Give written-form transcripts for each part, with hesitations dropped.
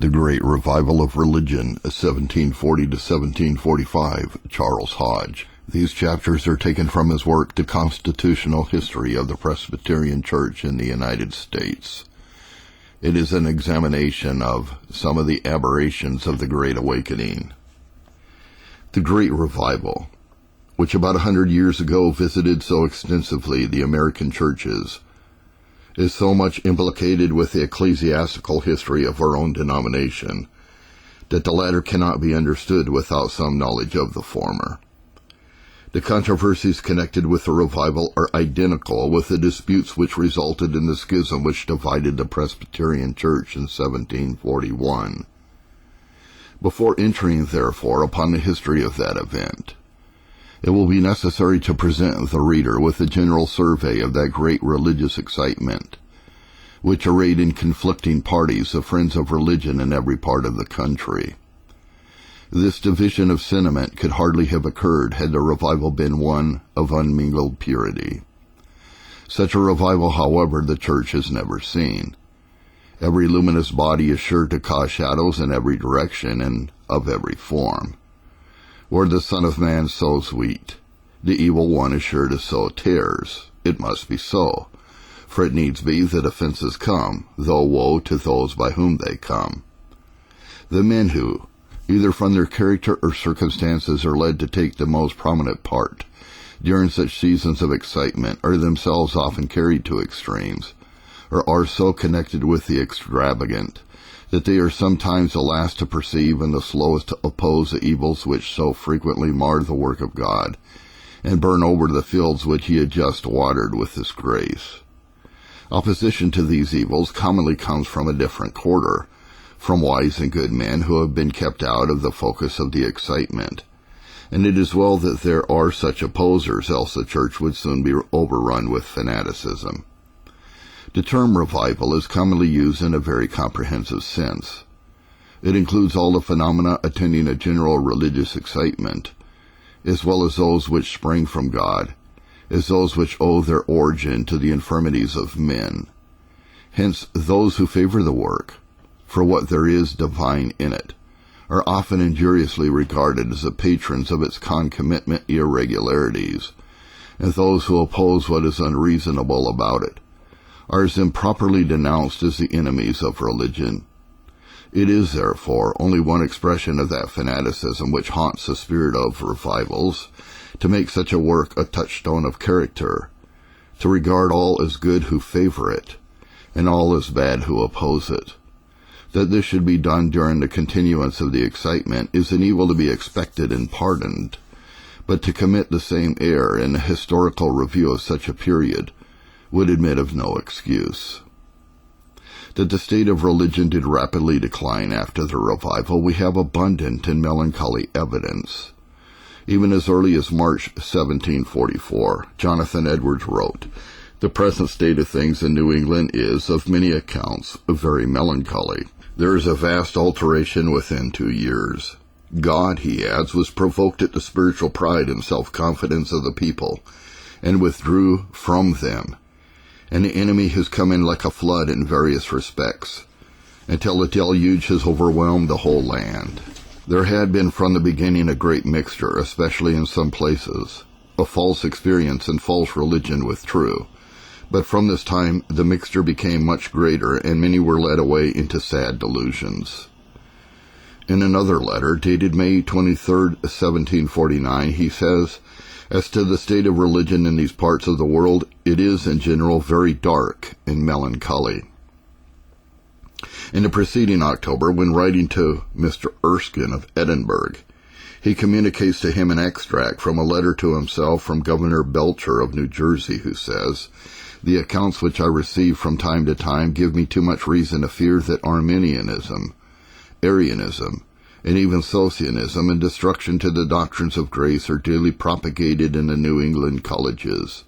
The Great Revival of Religion, 1740 to 1745, Charles Hodge. These chapters are taken from his work, The Constitutional History of the Presbyterian Church in the United States. It is an examination of some of the aberrations of the Great Awakening. The Great Revival, which about 100 years ago visited so extensively the American churches, is so much implicated with the ecclesiastical history of our own denomination that the latter cannot be understood without some knowledge of the former. The controversies connected with the revival are identical with the disputes which resulted in the schism which divided the Presbyterian Church in 1741. Before entering, therefore, upon the history of that event, it will be necessary to present the reader with a general survey of that great religious excitement, which arrayed in conflicting parties the friends of religion in every part of the country. This division of sentiment could hardly have occurred had the revival been one of unmingled purity. Such a revival, however, the Church has never seen. Every luminous body is sure to cause shadows in every direction and of every form. Where the Son of Man sows wheat, the evil one is sure to sow tares. It must be so, for it needs be that offenses come, though woe to those by whom they come. The men who, either from their character or circumstances, are led to take the most prominent part during such seasons of excitement are themselves often carried to extremes, or are so connected with the extravagant that they are sometimes the last to perceive and the slowest to oppose the evils which so frequently mar the work of God, and burn over the fields which he had just watered with his grace. Opposition to these evils commonly comes from a different quarter, from wise and good men who have been kept out of the focus of the excitement, and it is well that there are such opposers, else the Church would soon be overrun with fanaticism. The term revival is commonly used in a very comprehensive sense. It includes all the phenomena attending a general religious excitement, as well as those which spring from God, as those which owe their origin to the infirmities of men. Hence, those who favor the work, for what there is divine in it, are often injuriously regarded as the patrons of its concomitant irregularities, and those who oppose what is unreasonable about it are as improperly denounced as the enemies of religion. It is, therefore, only one expression of that fanaticism which haunts the spirit of revivals, to make such a work a touchstone of character, to regard all as good who favor it, and all as bad who oppose it. That this should be done during the continuance of the excitement is an evil to be expected and pardoned, but to commit the same error in a historical review of such a period would admit of no excuse. That the state of religion did rapidly decline after the revival, we have abundant and melancholy evidence. Even as early as March 1744, Jonathan Edwards wrote, "The present state of things in New England is, of many accounts, very melancholy. There is a vast alteration within 2 years. God," he adds, "was provoked at the spiritual pride and self-confidence of the people, and withdrew from them. And the enemy has come in like a flood in various respects, until the deluge has overwhelmed the whole land. There had been from the beginning a great mixture, especially in some places, of false experience and false religion with true. But from this time the mixture became much greater, and many were led away into sad delusions." In another letter, dated May 23, 1749, he says, "As to the state of religion in these parts of the world, it is in general very dark and melancholy." In the preceding October, when writing to Mr. Erskine of Edinburgh, he communicates to him an extract from a letter to himself from Governor Belcher of New Jersey, who says, "The accounts which I receive from time to time give me too much reason to fear that Arminianism, Arianism, and even Socianism and destruction to the doctrines of grace are daily propagated in the New England colleges."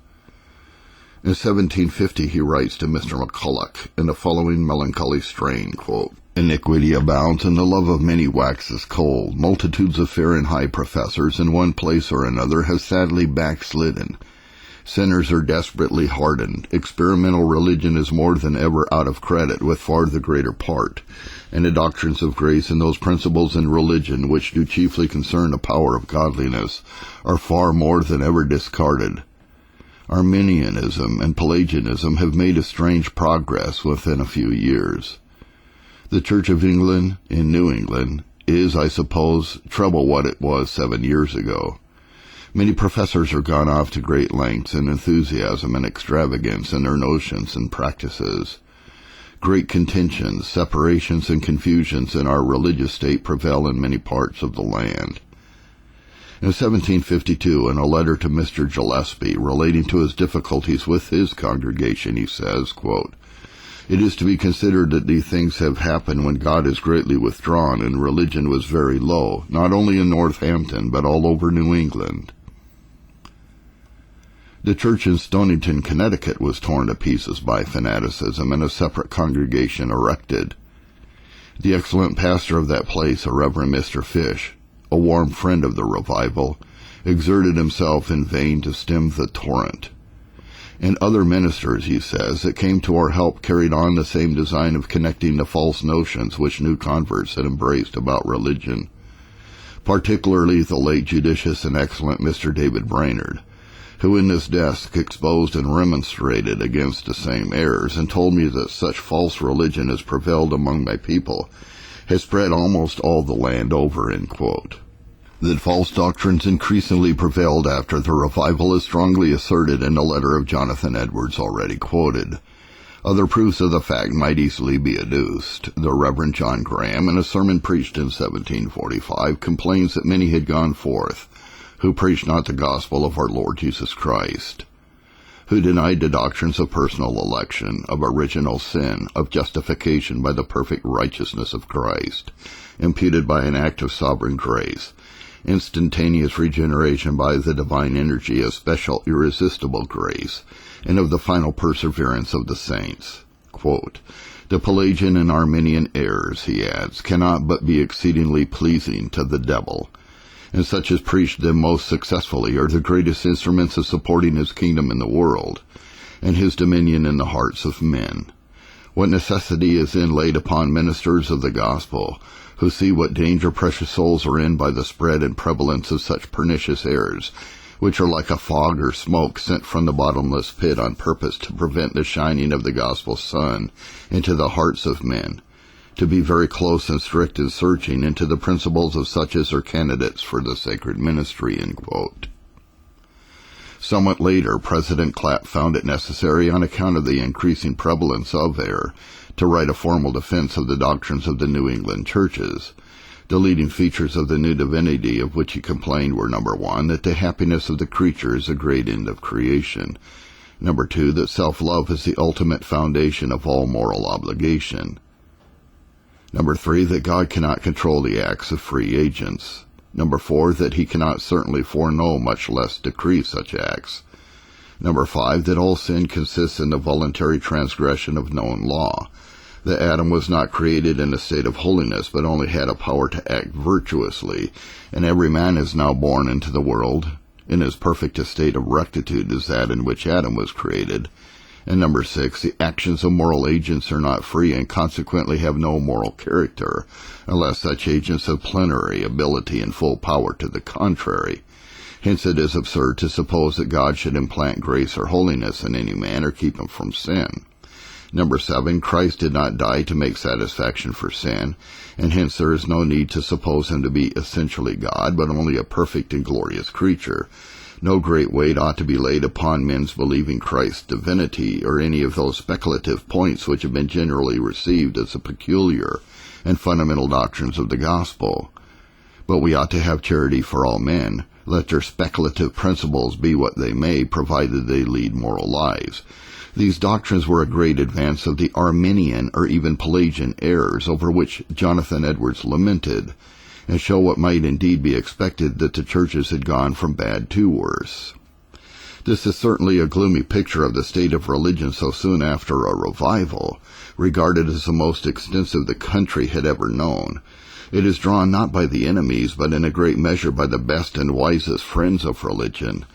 In 1750 he writes to Mr. McCulloch in the following melancholy strain, quote, "Iniquity abounds, and the love of many waxes cold. Multitudes of fair and high professors in one place or another have sadly backslidden, Sinners are desperately hardened. Experimental religion is more than ever out of credit with far the greater part, and the doctrines of grace and those principles in religion which do chiefly concern the power of godliness are far more than ever discarded. Arminianism and Pelagianism have made a strange progress within a few years. The Church of England in New England is, I suppose, treble what it was 7 years ago. Many professors are gone off to great lengths in enthusiasm and extravagance in their notions and practices. Great contentions, separations, and confusions in our religious state prevail in many parts of the land. In 1752, in a letter to Mr. Gillespie relating to his difficulties with his congregation, he says, quote, "It is to be considered that these things have happened when God is greatly withdrawn and religion was very low, not only in Northampton, but all over New England." The church in Stonington, Connecticut was torn to pieces by fanaticism and a separate congregation erected. The excellent pastor of that place, a Reverend Mr. Fish, a warm friend of the revival, exerted himself in vain to stem the torrent. And other ministers, he says, that came to our help carried on the same design of connecting the false notions which new converts had embraced about religion, particularly the late judicious and excellent Mr. David Brainerd, who in this desk exposed and remonstrated against the same errors, and told me that such false religion as prevailed among my people has spread almost all the land over, end quote. That false doctrines increasingly prevailed after the revival is strongly asserted in the letter of Jonathan Edwards already quoted. Other proofs of the fact might easily be adduced. The Reverend John Graham, in a sermon preached in 1745, complains that many had gone forth, who preached not the gospel of our Lord Jesus Christ, who denied the doctrines of personal election, of original sin, of justification by the perfect righteousness of Christ, imputed by an act of sovereign grace, instantaneous regeneration by the divine energy of special irresistible grace, and of the final perseverance of the saints. Quote, "The Pelagian and Arminian errors," he adds, "cannot but be exceedingly pleasing to the devil, and such as preach them most successfully are the greatest instruments of supporting his kingdom in the world, and his dominion in the hearts of men. What necessity is then laid upon ministers of the gospel, who see what danger precious souls are in by the spread and prevalence of such pernicious errors, which are like a fog or smoke sent from the bottomless pit on purpose to prevent the shining of the gospel sun into the hearts of men, to be very close and strict in searching into the principles of such as are candidates for the sacred ministry," end quote. Somewhat later, President Clapp found it necessary, on account of the increasing prevalence of error, to write a formal defense of the doctrines of the New England churches. The leading features of the new divinity of which he complained were, number 1, that the happiness of the creature is a great end of creation; number 2, that self-love is the ultimate foundation of all moral obligation; number 3, that God cannot control the acts of free agents; number 4, that he cannot certainly foreknow, much less decree such acts; number 5, that all sin consists in the voluntary transgression of known law; that Adam was not created in a state of holiness, but only had a power to act virtuously, and every man is now born into the world in as perfect a state of rectitude as that in which Adam was created; and number 6, the actions of moral agents are not free and consequently have no moral character, unless such agents have plenary ability and full power to the contrary. Hence it is absurd to suppose that God should implant grace or holiness in any man or keep him from sin. Number 7, Christ did not die to make satisfaction for sin, and hence there is no need to suppose him to be essentially God, but only a perfect and glorious creature. No great weight ought to be laid upon men's believing Christ's divinity, or any of those speculative points which have been generally received as the peculiar and fundamental doctrines of the gospel. But we ought to have charity for all men, let their speculative principles be what they may, provided they lead moral lives. These doctrines were a great advance of the Arminian or even Pelagian errors over which Jonathan Edwards lamented, and show what might indeed be expected, that the churches had gone from bad to worse. This is certainly a gloomy picture of the state of religion so soon after a revival, regarded as the most extensive the country had ever known. It is drawn not by the enemies, but in a great measure by the best and wisest friends of religion.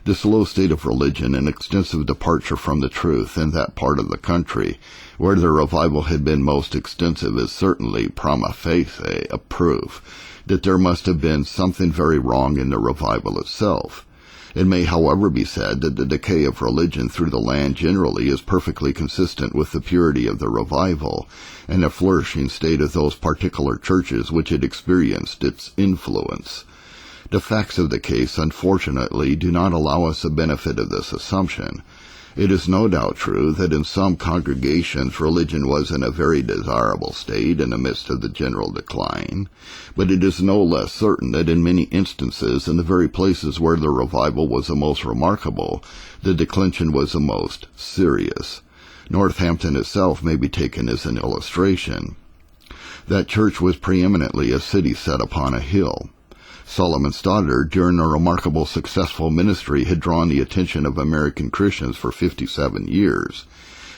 This low state of religion and extensive departure from the truth in that part of the country where the revival had been most extensive is certainly prima facie a proof that there must have been something very wrong in the revival itself. It may, however, be said that the decay of religion through the land generally is perfectly consistent with the purity of the revival and the flourishing state of those particular churches which had experienced its influence. The facts of the case, unfortunately, do not allow us the benefit of this assumption. It is no doubt true that in some congregations religion was in a very desirable state in the midst of the general decline, but it is no less certain that in many instances, in the very places where the revival was the most remarkable, the declension was the most serious. Northampton itself may be taken as an illustration. That church was preeminently a city set upon a hill. Solomon Stoddard, during a remarkable successful ministry, had drawn the attention of American Christians for 57 years.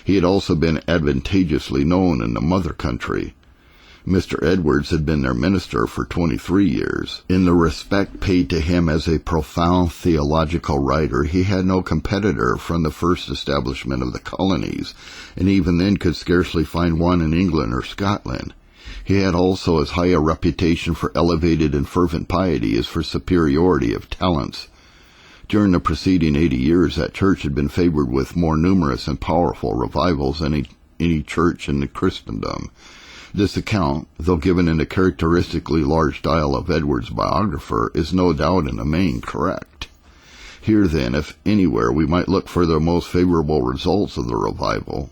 He had also been advantageously known in the mother country. Mr. Edwards had been their minister for 23 years. In the respect paid to him as a profound theological writer, he had no competitor from the first establishment of the colonies, and even then could scarcely find one in England or Scotland. He had also as high a reputation for elevated and fervent piety as for superiority of talents. During the preceding 80 years, that church had been favored with more numerous and powerful revivals than any church in Christendom. This account, though given in the characteristically large style of Edwards' biographer, is no doubt in the main correct. Here, then, if anywhere, we might look for the most favorable results of the revival.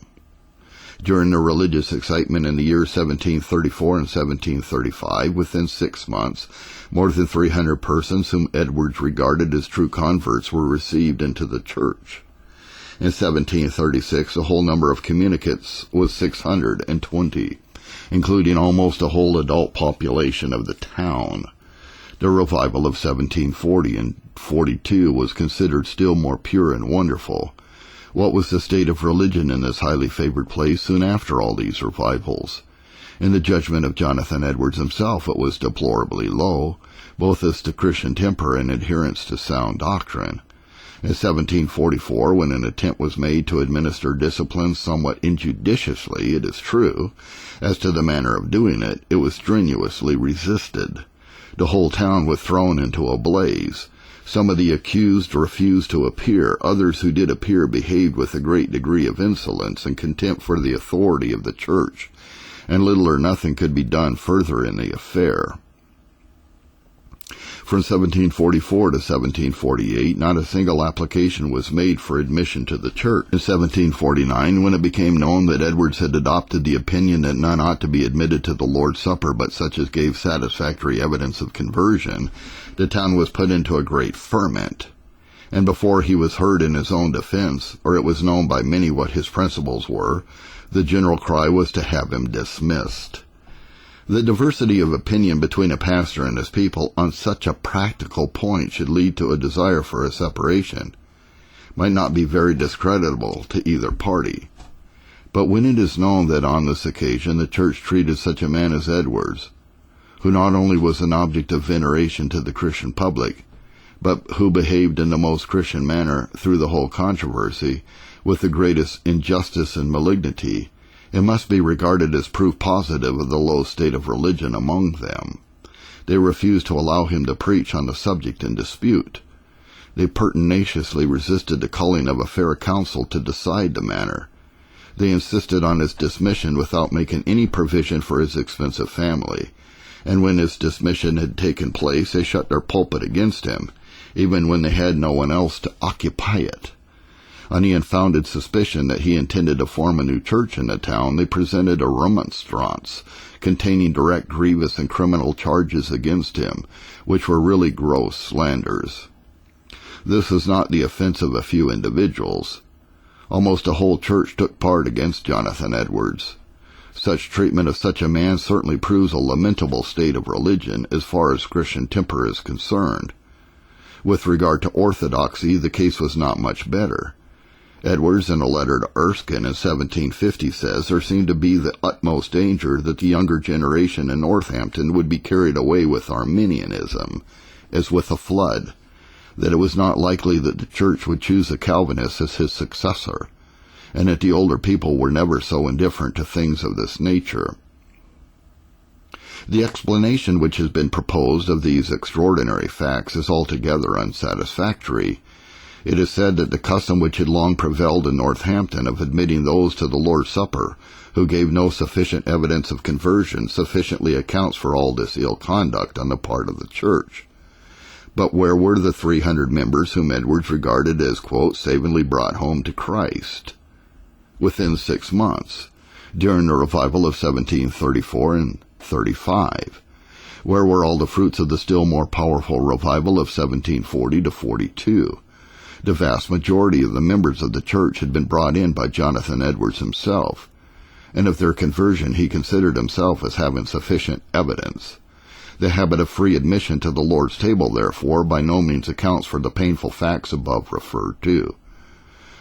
During the religious excitement in the years 1734 and 1735, within 6 months, more than 300 persons whom Edwards regarded as true converts were received into the church. In 1736, the whole number of communicants was 620, including almost a whole adult population of the town. The revival of 1740 and 42 was considered still more pure and wonderful. What was the state of religion in this highly favored place soon after all these revivals? In the judgment of Jonathan Edwards himself, it was deplorably low, both as to Christian temper and adherence to sound doctrine. In 1744, when an attempt was made to administer discipline somewhat injudiciously, it is true, as to the manner of doing it, it was strenuously resisted. The whole town was thrown into a blaze. Some of the accused refused to appear. Others who did appear behaved with a great degree of insolence and contempt for the authority of the church, and little or nothing could be done further in the affair. From 1744 to 1748, not a single application was made for admission to the church. In 1749, when it became known that Edwards had adopted the opinion that none ought to be admitted to the Lord's Supper but such as gave satisfactory evidence of conversion, the town was put into a great ferment, and before he was heard in his own defense, or it was known by many what his principles were, the general cry was to have him dismissed. The diversity of opinion between a pastor and his people on such a practical point should lead to a desire for a separation. Might not be very discreditable to either party. But when it is known that on this occasion the church treated such a man as Edwards, who not only was an object of veneration to the Christian public, but who behaved in the most Christian manner through the whole controversy, with the greatest injustice and malignity, it must be regarded as proof positive of the low state of religion among them. They refused to allow him to preach on the subject in dispute. They pertinaciously resisted the calling of a fair council to decide the matter. They insisted on his dismission without making any provision for his expensive family, and when his dismission had taken place, they shut their pulpit against him, even when they had no one else to occupy it. On the unfounded suspicion that he intended to form a new church in the town, they presented a remonstrance containing direct, grievous, and criminal charges against him, which were really gross slanders. This was not the offense of a few individuals. Almost a whole church took part against Jonathan Edwards. Such treatment of such a man certainly proves a lamentable state of religion as far as Christian temper is concerned. With regard to orthodoxy, the case was not much better. Edwards, in a letter to Erskine in 1750, says there seemed to be the utmost danger that the younger generation in Northampton would be carried away with Arminianism, as with a flood. that it was not likely that the church would choose a Calvinist as his successor, and that the older people were never so indifferent to things of this nature. The explanation which has been proposed of these extraordinary facts is altogether unsatisfactory. It is said that the custom which had long prevailed in Northampton of admitting those to the Lord's Supper who gave no sufficient evidence of conversion sufficiently accounts for all this ill conduct on the part of the church. But where were the 300 members whom Edwards regarded as, quote, savingly brought home to Christ within 6 months, during the revival of 1734 and 35? Where were all the fruits of the still more powerful revival of 1740 to 42? The vast majority of the members of the church had been brought in by Jonathan Edwards himself, and of their conversion he considered himself as having sufficient evidence. The habit of free admission to the Lord's table, therefore, by no means accounts for the painful facts above referred to.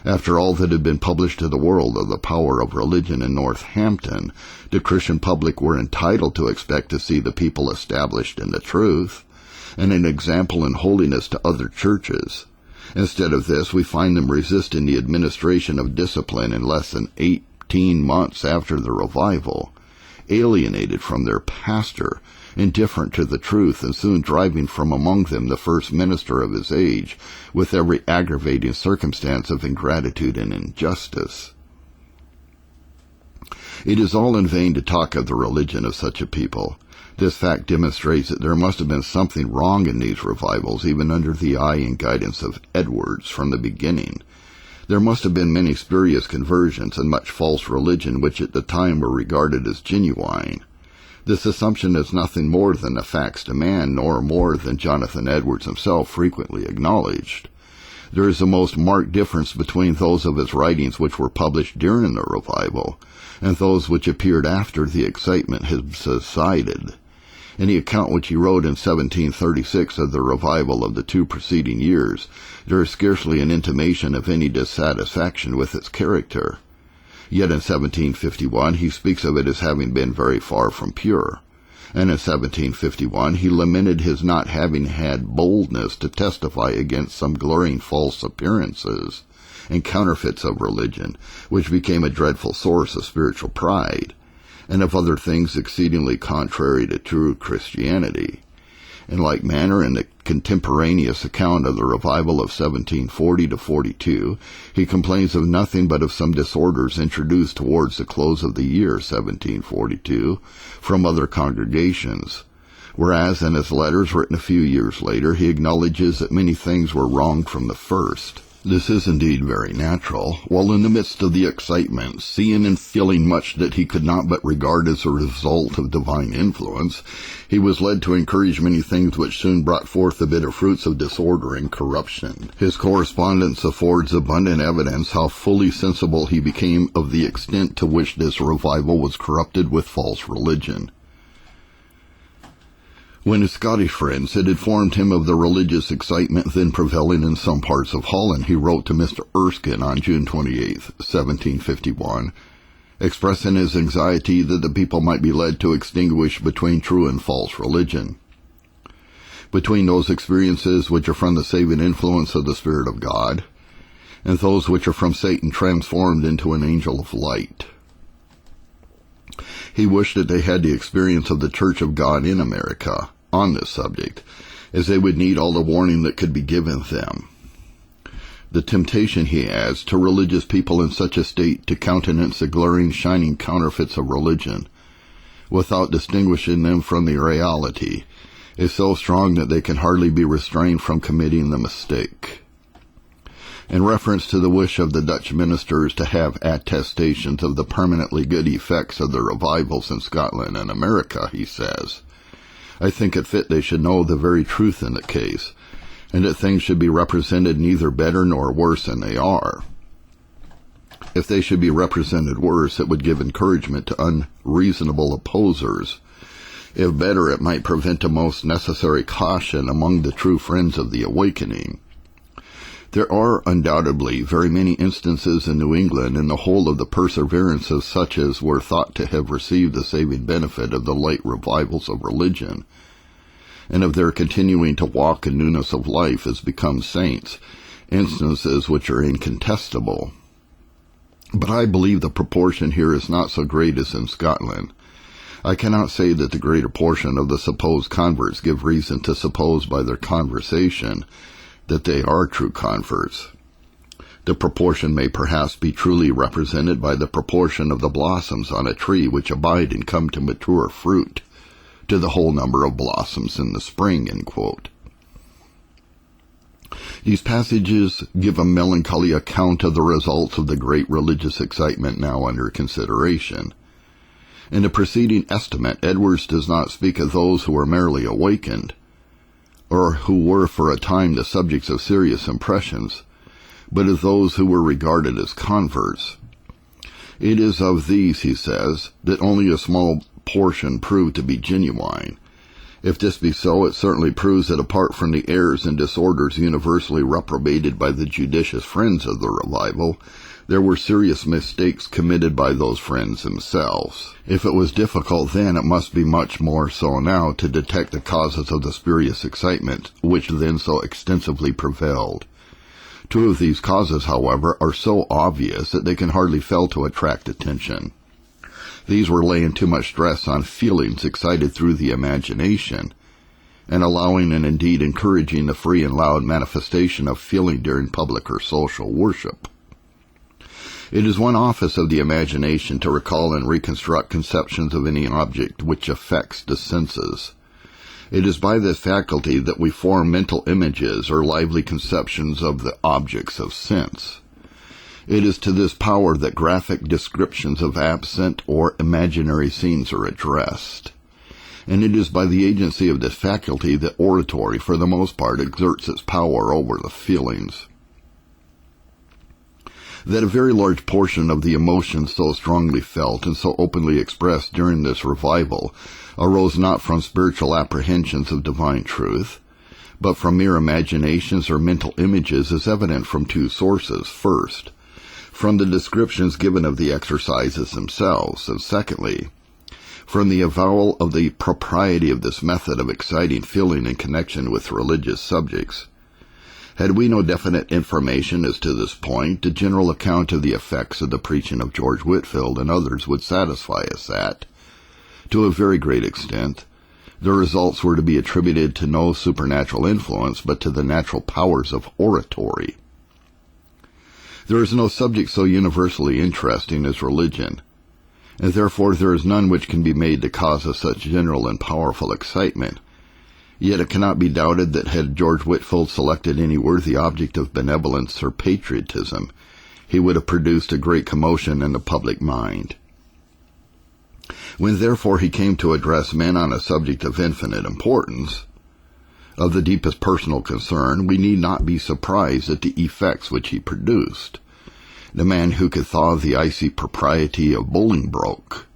After all that had been published to the world of the power of religion in Northampton, the Christian public were entitled to expect to see the people established in the truth, and an example in holiness to other churches. Instead of this, we find them resisting the administration of discipline in less than 18 months after the revival, alienated from their pastor, indifferent to the truth, and soon driving from among them the first minister of his age, with every aggravating circumstance of ingratitude and injustice. It is all in vain to talk of the religion of such a people. This fact demonstrates that there must have been something wrong in these revivals, even under the eye and guidance of Edwards from the beginning. There must have been many spurious conversions and much false religion which at the time were regarded as genuine. This assumption is nothing more than the facts demand, nor more than Jonathan Edwards himself frequently acknowledged. There is a most marked difference between those of his writings which were published during the revival and those which appeared after the excitement had subsided. In the account which he wrote in 1736 of the revival of the 2 preceding years, there is scarcely an intimation of any dissatisfaction with its character. Yet in 1751 he speaks of it as having been very far from pure, and in 1751 he lamented his not having had boldness to testify against some glaring false appearances and counterfeits of religion, which became a dreadful source of spiritual pride, and of other things exceedingly contrary to true Christianity. In like manner, in the contemporaneous account of the revival of 1740 to 42, he complains of nothing but of some disorders introduced towards the close of the year 1742 from other congregations, whereas in his letters written a few years later he acknowledges that many things were wrong from the first. This is indeed very natural. While in the midst of the excitement, seeing and feeling much that he could not but regard as a result of divine influence, he was led to encourage many things which soon brought forth the bitter fruits of disorder and corruption. His correspondence affords abundant evidence how fully sensible he became of the extent to which this revival was corrupted with false religion. When his Scottish friends had informed him of the religious excitement then prevailing in some parts of Holland, he wrote to Mr. Erskine on June 28, 1751, expressing his anxiety that the people might be led to extinguish between true and false religion, between those experiences which are from the saving influence of the Spirit of God, and those which are from Satan transformed into an angel of light. He wished that they had the experience of the Church of God in America on this subject, as they would need all the warning that could be given them. The temptation, he adds, to religious people in such a state to countenance the glaring, shining counterfeits of religion, without distinguishing them from the reality, is so strong that they can hardly be restrained from committing the mistake. In reference to the wish of the Dutch ministers to have attestations of the permanently good effects of the revivals in Scotland and America, he says, I think it fit they should know the very truth in the case, and that things should be represented neither better nor worse than they are. If they should be represented worse, it would give encouragement to unreasonable opposers. If better, it might prevent a most necessary caution among the true friends of the awakening. There are undoubtedly very many instances in New England in the whole of the perseverance of such as were thought to have received the saving benefit of the late revivals of religion, and of their continuing to walk in newness of life as become saints, instances which are incontestable. But I believe the proportion here is not so great as in Scotland. I cannot say that the greater portion of the supposed converts give reason to suppose by their conversation that they are true converts. The proportion may perhaps be truly represented by the proportion of the blossoms on a tree which abide and come to mature fruit, to the whole number of blossoms in the spring, end quote. These passages give a melancholy account of the results of the great religious excitement now under consideration. In the preceding estimate, Edwards does not speak of those who were merely awakened, or who were for a time the subjects of serious impressions, but of those who were regarded as converts. It is of these, he says, that only a small portion proved to be genuine. If this be so, it certainly proves that apart from the errors and disorders universally reprobated by the judicious friends of the revival, there were serious mistakes committed by those friends themselves. If it was difficult then, it must be much more so now to detect the causes of the spurious excitement which then so extensively prevailed. Two of these causes, however, are so obvious that they can hardly fail to attract attention. These were laying too much stress on feelings excited through the imagination, and allowing and indeed encouraging the free and loud manifestation of feeling during public or social worship. It is one office of the imagination to recall and reconstruct conceptions of any object which affects the senses. It is by this faculty that we form mental images or lively conceptions of the objects of sense. It is to this power that graphic descriptions of absent or imaginary scenes are addressed. And it is by the agency of this faculty that oratory, for the most part, exerts its power over the feelings. That a very large portion of the emotions so strongly felt and so openly expressed during this revival arose not from spiritual apprehensions of divine truth, but from mere imaginations or mental images is evident from two sources. First, from the descriptions given of the exercises themselves, and secondly, from the avowal of the propriety of this method of exciting feeling in connection with religious subjects. Had we no definite information as to this point, the general account of the effects of the preaching of George Whitefield and others would satisfy us that, to a very great extent, the results were to be attributed to no supernatural influence, but to the natural powers of oratory. There is no subject so universally interesting as religion, and therefore there is none which can be made the cause of such general and powerful excitement. Yet it cannot be doubted that had George Whitefield selected any worthy object of benevolence or patriotism, he would have produced a great commotion in the public mind. When therefore he came to address men on a subject of infinite importance, of the deepest personal concern, we need not be surprised at the effects which he produced. The man who could thaw the icy propriety of Bolingbroke,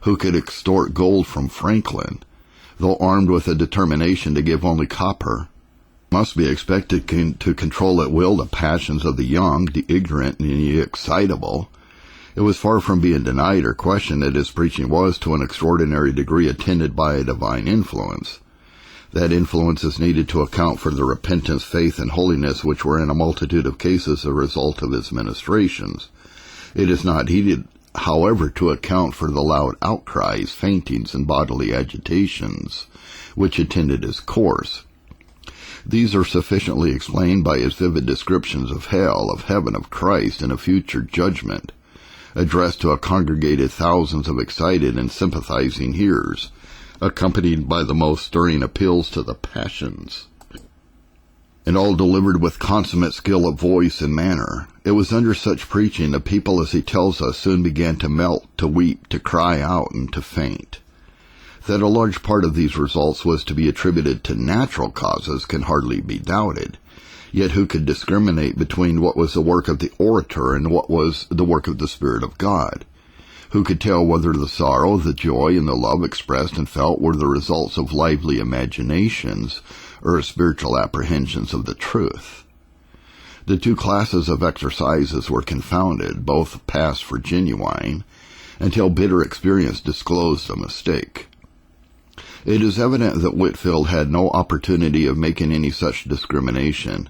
who could extort gold from Franklin, though armed with a determination to give only copper, must be expected to control at will the passions of the young, the ignorant, and the excitable. It was far from being denied or questioned that his preaching was to an extraordinary degree attended by a divine influence. That influence is needed to account for the repentance, faith, and holiness which were in a multitude of cases a result of his ministrations. It is not needed, however, to account for the loud outcries, faintings, and bodily agitations which attended his course. These are sufficiently explained by his vivid descriptions of hell, of heaven, of Christ, and of future judgment, addressed to a congregated thousands of excited and sympathizing hearers, accompanied by the most stirring appeals to the passions, and all delivered with consummate skill of voice and manner. It was under such preaching the people, as he tells us, soon began to melt, to weep, to cry out, and to faint. That a large part of these results was to be attributed to natural causes can hardly be doubted. Yet who could discriminate between what was the work of the orator and what was the work of the Spirit of God? Who could tell whether the sorrow, the joy, and the love expressed and felt were the results of lively imaginations or spiritual apprehensions of the truth? The two classes of exercises were confounded, both passed for genuine, until bitter experience disclosed a mistake. It is evident that Whitefield had no opportunity of making any such discrimination,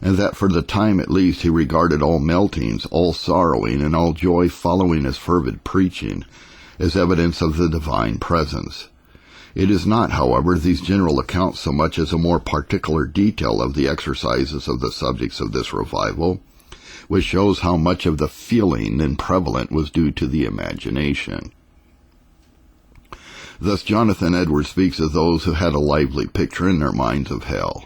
and that for the time at least he regarded all meltings, all sorrowing, and all joy following his fervid preaching as evidence of the divine presence. It is not, however, these general accounts so much as a more particular detail of the exercises of the subjects of this revival, which shows how much of the feeling then prevalent was due to the imagination. Thus Jonathan Edwards speaks of those who had a lively picture in their minds of hell,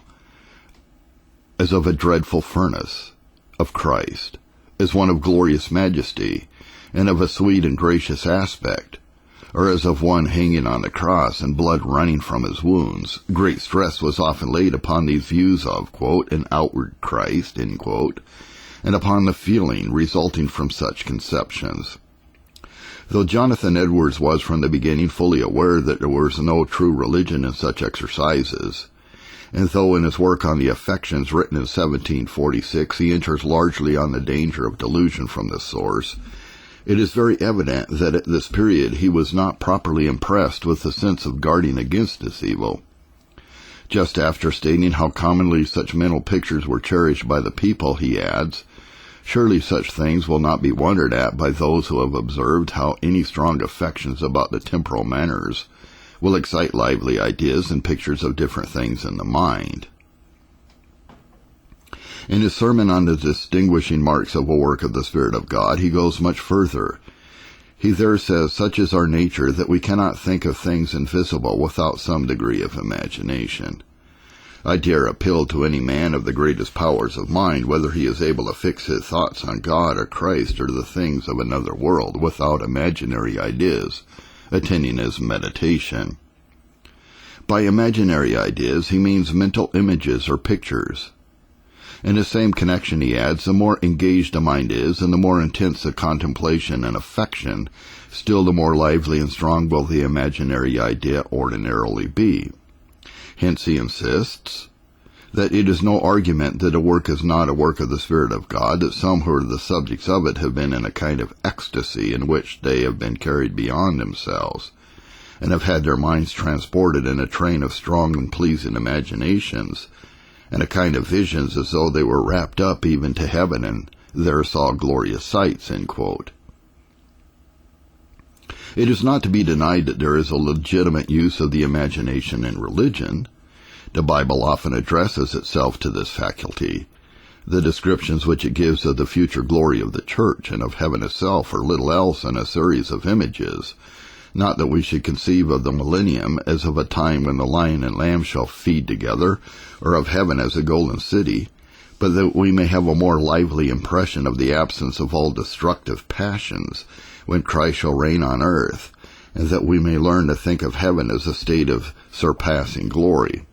as of a dreadful furnace, of Christ, as one of glorious majesty, and of a sweet and gracious aspect, or as of one hanging on the cross and blood running from his wounds. Great stress was often laid upon these views of, quote, an outward Christ, end quote, and upon the feeling resulting from such conceptions. Though Jonathan Edwards was from the beginning fully aware that there was no true religion in such exercises, and though in his work on the affections written in 1746 he enters largely on the danger of delusion from this source, it is very evident that at this period he was not properly impressed with the sense of guarding against this evil. Just after stating how commonly such mental pictures were cherished by the people, he adds, "Surely such things will not be wondered at by those who have observed how any strong affections about the temporal manners will excite lively ideas and pictures of different things in the mind." In his sermon on the distinguishing marks of a work of the Spirit of God, he goes much further. He there says, "Such is our nature that we cannot think of things invisible without some degree of imagination. I dare appeal to any man of the greatest powers of mind, whether he is able to fix his thoughts on God or Christ or the things of another world without imaginary ideas attending his meditation." By imaginary ideas he means mental images or pictures. In the same connection, he adds, the more engaged a mind is, and the more intense the contemplation and affection, still the more lively and strong will the imaginary idea ordinarily be. Hence he insists that it is no argument that a work is not a work of the Spirit of God, that some who are the subjects of it have been in a kind of ecstasy in which they have been carried beyond themselves, and have had their minds transported in a train of strong and pleasing imaginations, and a kind of visions as though they were wrapped up even to heaven and there saw glorious sights, end quote. It is not to be denied that there is a legitimate use of the imagination in religion. The Bible often addresses itself to this faculty. The descriptions which it gives of the future glory of the church and of heaven itself are little else than a series of images. Not that we should conceive of the millennium as of a time when the lion and lamb shall feed together, or of heaven as a golden city, but that we may have a more lively impression of the absence of all destructive passions when Christ shall reign on earth, and that we may learn to think of heaven as a state of surpassing glory.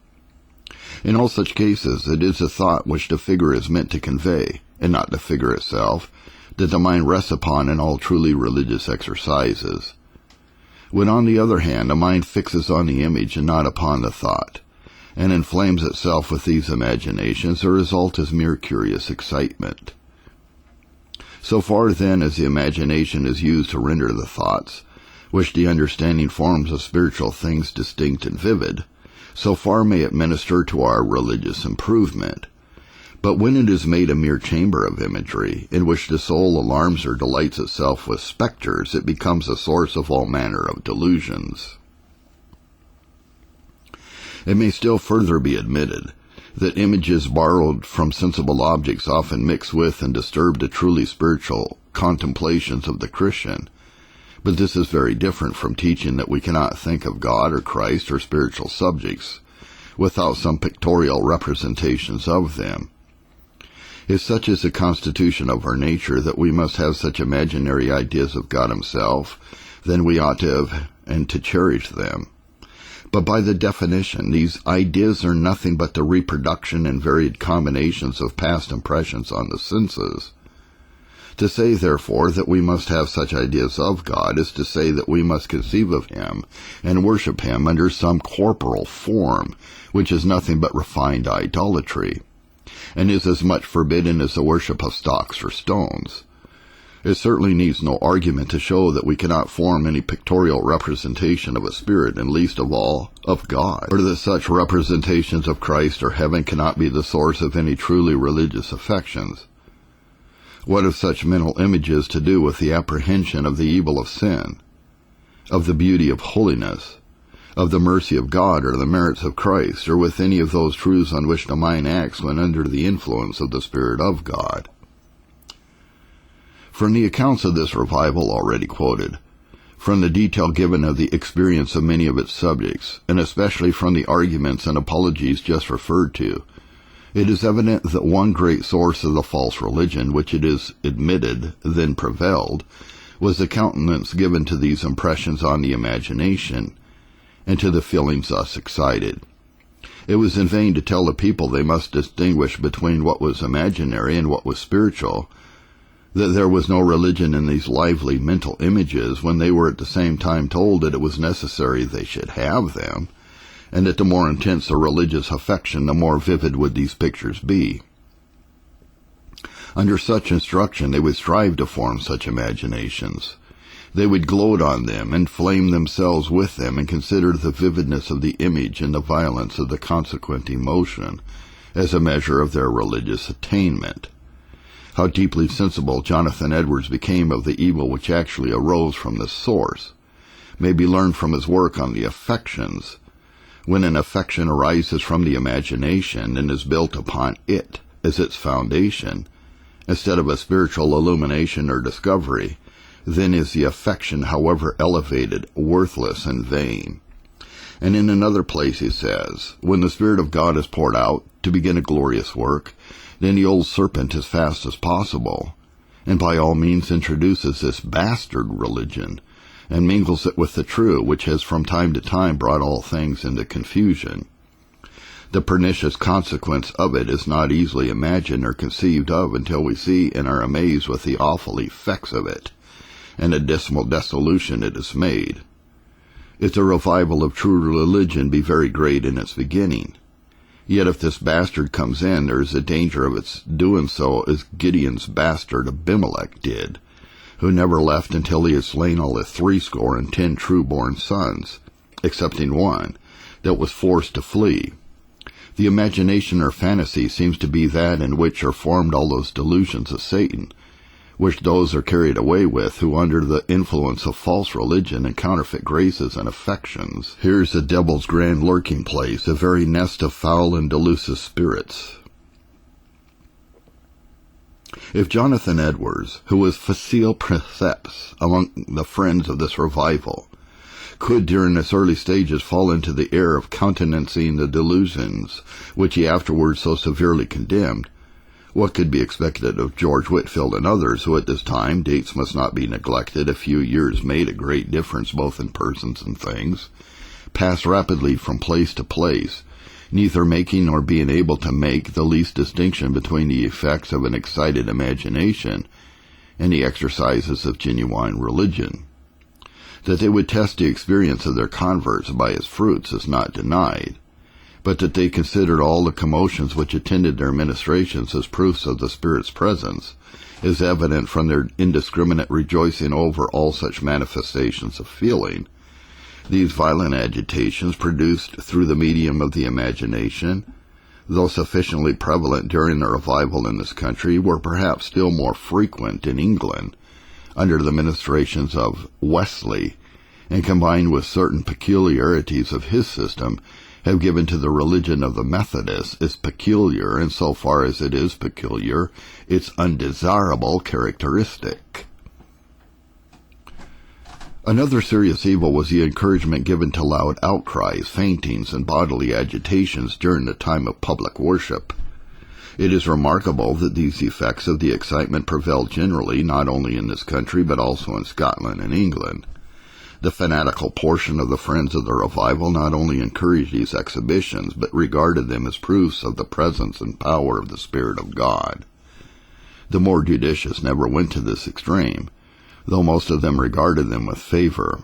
In all such cases, it is a thought which the figure is meant to convey, and not the figure itself, that the mind rests upon in all truly religious exercises. When, on the other hand, the mind fixes on the image and not upon the thought, and inflames itself with these imaginations, the result is mere curious excitement. So far, then, as the imagination is used to render the thoughts, which the understanding forms of spiritual things distinct and vivid, so far may it minister to our religious improvement. But when it is made a mere chamber of imagery, in which the soul alarms or delights itself with spectres, it becomes a source of all manner of delusions. It may still further be admitted that images borrowed from sensible objects often mix with and disturb the truly spiritual contemplations of the Christian, but this is very different from teaching that we cannot think of God or Christ or spiritual subjects without some pictorial representations of them. If such is the constitution of our nature that we must have such imaginary ideas of God himself, then we ought to have and to cherish them. But by the definition, these ideas are nothing but the reproduction and varied combinations of past impressions on the senses. To say, therefore, that we must have such ideas of God is to say that we must conceive of him and worship him under some corporal form, which is nothing but refined idolatry, and is as much forbidden as the worship of stocks or stones. It certainly needs no argument to show that we cannot form any pictorial representation of a spirit, and least of all, of God, or that such representations of Christ or heaven cannot be the source of any truly religious affections. What have such mental images to do with the apprehension of the evil of sin, of the beauty of holiness, of the mercy of God or the merits of Christ, or with any of those truths on which the mind acts when under the influence of the Spirit of God? From the accounts of this revival already quoted, from the detail given of the experience of many of its subjects, and especially from the arguments and apologies just referred to, it is evident that one great source of the false religion, which it is admitted then prevailed, was the countenance given to these impressions on the imagination, and to the feelings thus excited. It was in vain to tell the people they must distinguish between what was imaginary and what was spiritual, that there was no religion in these lively mental images, when they were at the same time told that it was necessary they should have them, and that the more intense the religious affection, the more vivid would these pictures be. Under such instruction they would strive to form such imaginations. They would gloat on them, inflame themselves with them, and consider the vividness of the image and the violence of the consequent emotion as a measure of their religious attainment. How deeply sensible Jonathan Edwards became of the evil which actually arose from this source may be learned from his work on the affections. When an affection arises from the imagination and is built upon it as its foundation, instead of a spiritual illumination or discovery, then is the affection, however elevated, worthless and vain. And in another place he says, when the Spirit of God is poured out to begin a glorious work, then the old serpent as fast as possible, and by all means introduces this bastard religion, and mingles it with the true, which has from time to time brought all things into confusion. The pernicious consequence of it is not easily imagined or conceived of until we see and are amazed with the awful effects of it, and the dismal dissolution it has made. If the revival of true religion be very great in its beginning, yet if this bastard comes in, there is a danger of its doing so as Gideon's bastard Abimelech did, who never left until he had slain all his 70 true-born sons, excepting one, that was forced to flee. The imagination or fantasy seems to be that in which are formed all those delusions of Satan, which those are carried away with who, under the influence of false religion and counterfeit graces and affections, here's the devil's grand lurking place, a very nest of foul and delusive spirits. If Jonathan Edwards, who was facile precepts among the friends of this revival, could during its early stages fall into the error of countenancing the delusions which he afterwards so severely condemned, what could be expected of George Whitefield and others who at this time, dates must not be neglected, a few years made a great difference both in persons and things, passed rapidly from place to place, neither making nor being able to make the least distinction between the effects of an excited imagination and the exercises of genuine religion? That they would test the experience of their converts by its fruits is not denied, but that they considered all the commotions which attended their ministrations as proofs of the Spirit's presence is evident from their indiscriminate rejoicing over all such manifestations of feeling. These violent agitations, produced through the medium of the imagination, though sufficiently prevalent during the revival in this country, were perhaps still more frequent in England under the ministrations of Wesley, and combined with certain peculiarities of his system, have given to the religion of the Methodists its peculiar, and so far as it is peculiar, its undesirable characteristic. Another serious evil was the encouragement given to loud outcries, faintings, and bodily agitations during the time of public worship. It is remarkable that these effects of the excitement prevailed generally, not only in this country, but also in Scotland and England. The fanatical portion of the friends of the revival not only encouraged these exhibitions, but regarded them as proofs of the presence and power of the Spirit of God. The more judicious never went to this extreme, though most of them regarded them with favor.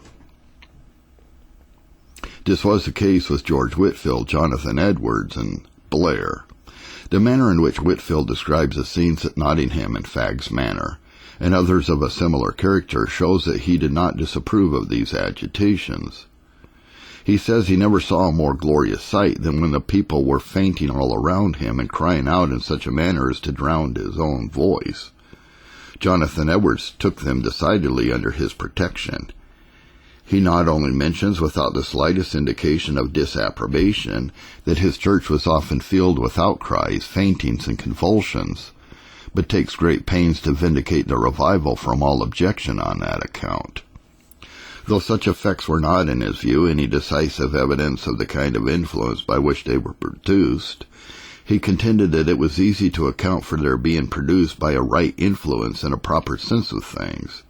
This was the case with George Whitefield, Jonathan Edwards, and Blair. The manner in which Whitefield describes the scenes at Nottingham and Fagg's Manor, and others of a similar character, shows that he did not disapprove of these agitations. He says he never saw a more glorious sight than when the people were fainting all around him and crying out in such a manner as to drown his own voice. Jonathan Edwards took them decidedly under his protection. He not only mentions without the slightest indication of disapprobation that his church was often filled with outcries, faintings, and convulsions, but takes great pains to vindicate the revival from all objection on that account. Though such effects were not, in his view, any decisive evidence of the kind of influence by which they were produced, he contended that it was easy to account for their being produced by a right influence and a proper sense of things.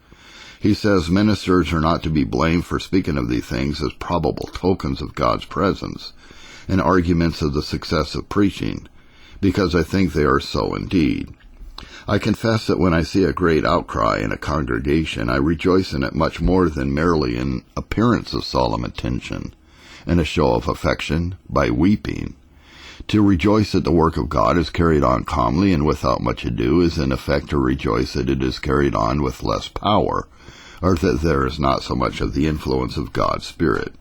He says ministers are not to be blamed for speaking of these things as probable tokens of God's presence and arguments of the success of preaching, because I think they are so indeed. I confess that when I see a great outcry in a congregation, I rejoice in it much more than merely in appearance of solemn attention and a show of affection by weeping. To rejoice that the work of God is carried on calmly and without much ado is in effect to rejoice that it is carried on with less power, or that there is not so much of the influence of God's Spirit.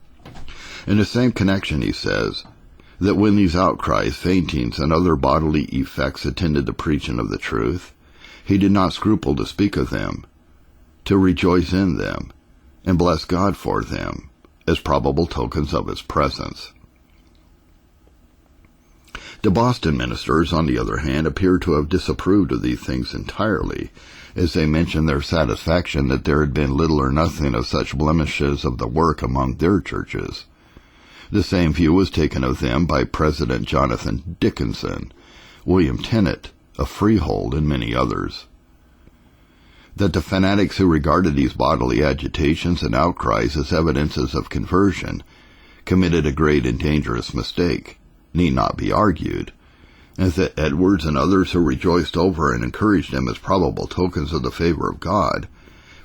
In the same connection, he says that when these outcries, faintings, and other bodily effects attended the preaching of the truth, he did not scruple to speak of them, to rejoice in them, and bless God for them, as probable tokens of his presence. The Boston ministers, on the other hand, appear to have disapproved of these things entirely, as they mention their satisfaction that there had been little or nothing of such blemishes of the work among their churches. The same view was taken of them by President Jonathan Dickinson, William Tennent, of Freehold, and many others. That the fanatics who regarded these bodily agitations and outcries as evidences of conversion committed a great and dangerous mistake need not be argued, and that Edwards and others who rejoiced over and encouraged them as probable tokens of the favor of God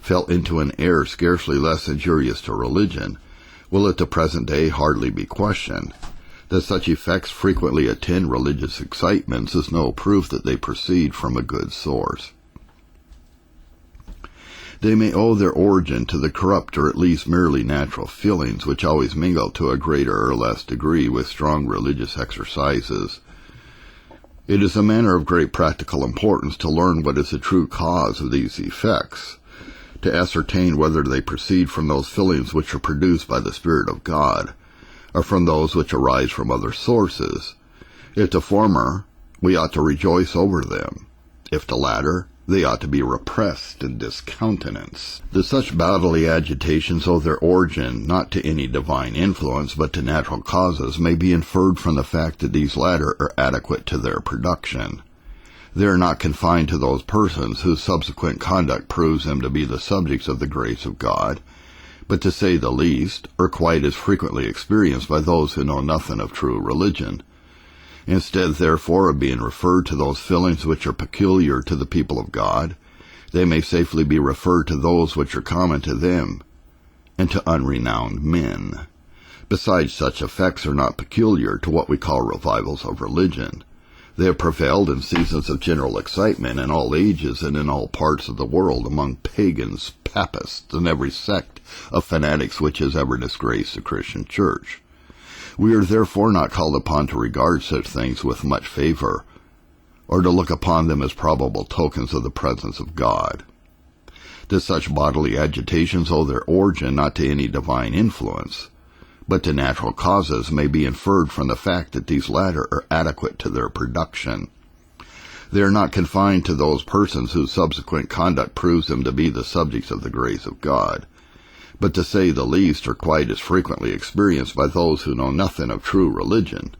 fell into an error scarcely less injurious to religion will at the present day hardly be questioned. That such effects frequently attend religious excitements is no proof that they proceed from a good source. They may owe their origin to the corrupt or at least merely natural feelings which always mingle to a greater or less degree with strong religious exercises. It is a matter of great practical importance to learn what is the true cause of these effects, to ascertain whether they proceed from those feelings which are produced by the Spirit of God, or from those which arise from other sources. If the former, we ought to rejoice over them. If the latter, they ought to be repressed and discountenanced. That such bodily agitations owe their origin not to any divine influence, but to natural causes, may be inferred from the fact that these latter are adequate to their production. They are not confined to those persons whose subsequent conduct proves them to be the subjects of the grace of God, but, to say the least, are quite as frequently experienced by those who know nothing of true religion. Instead, therefore, of being referred to those feelings which are peculiar to the people of God, they may safely be referred to those which are common to them and to unrenowned men. Besides, such effects are not peculiar to what we call revivals of religion. They have prevailed in seasons of general excitement in all ages and in all parts of the world among pagans, papists, and every sect of fanatics which has ever disgraced the Christian church. We are therefore not called upon to regard such things with much favor, or to look upon them as probable tokens of the presence of God. That such bodily agitations owe their origin not to any divine influence, but to natural causes, may be inferred from the fact that these latter are adequate to their production. They are not confined to those persons whose subsequent conduct proves them to be the subjects of the grace of God, but, to say the least, are quite as frequently experienced by those who know nothing of true religion.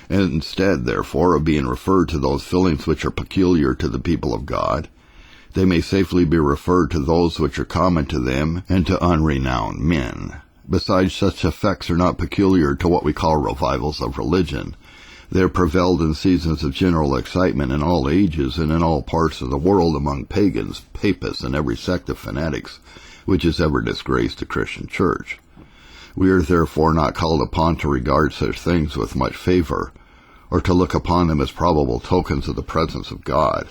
And instead, therefore, of being referred to those feelings which are peculiar to the people of God, they may safely be referred to those which are common to them and to unrenowned men. Besides, such effects are not peculiar to what we call revivals of religion. They have prevailed in seasons of general excitement in all ages and in all parts of the world among pagans, papists, and every sect of fanatics which has ever disgraced the Christian church. We are therefore not called upon to regard such things with much favor, or to look upon them as probable tokens of the presence of God.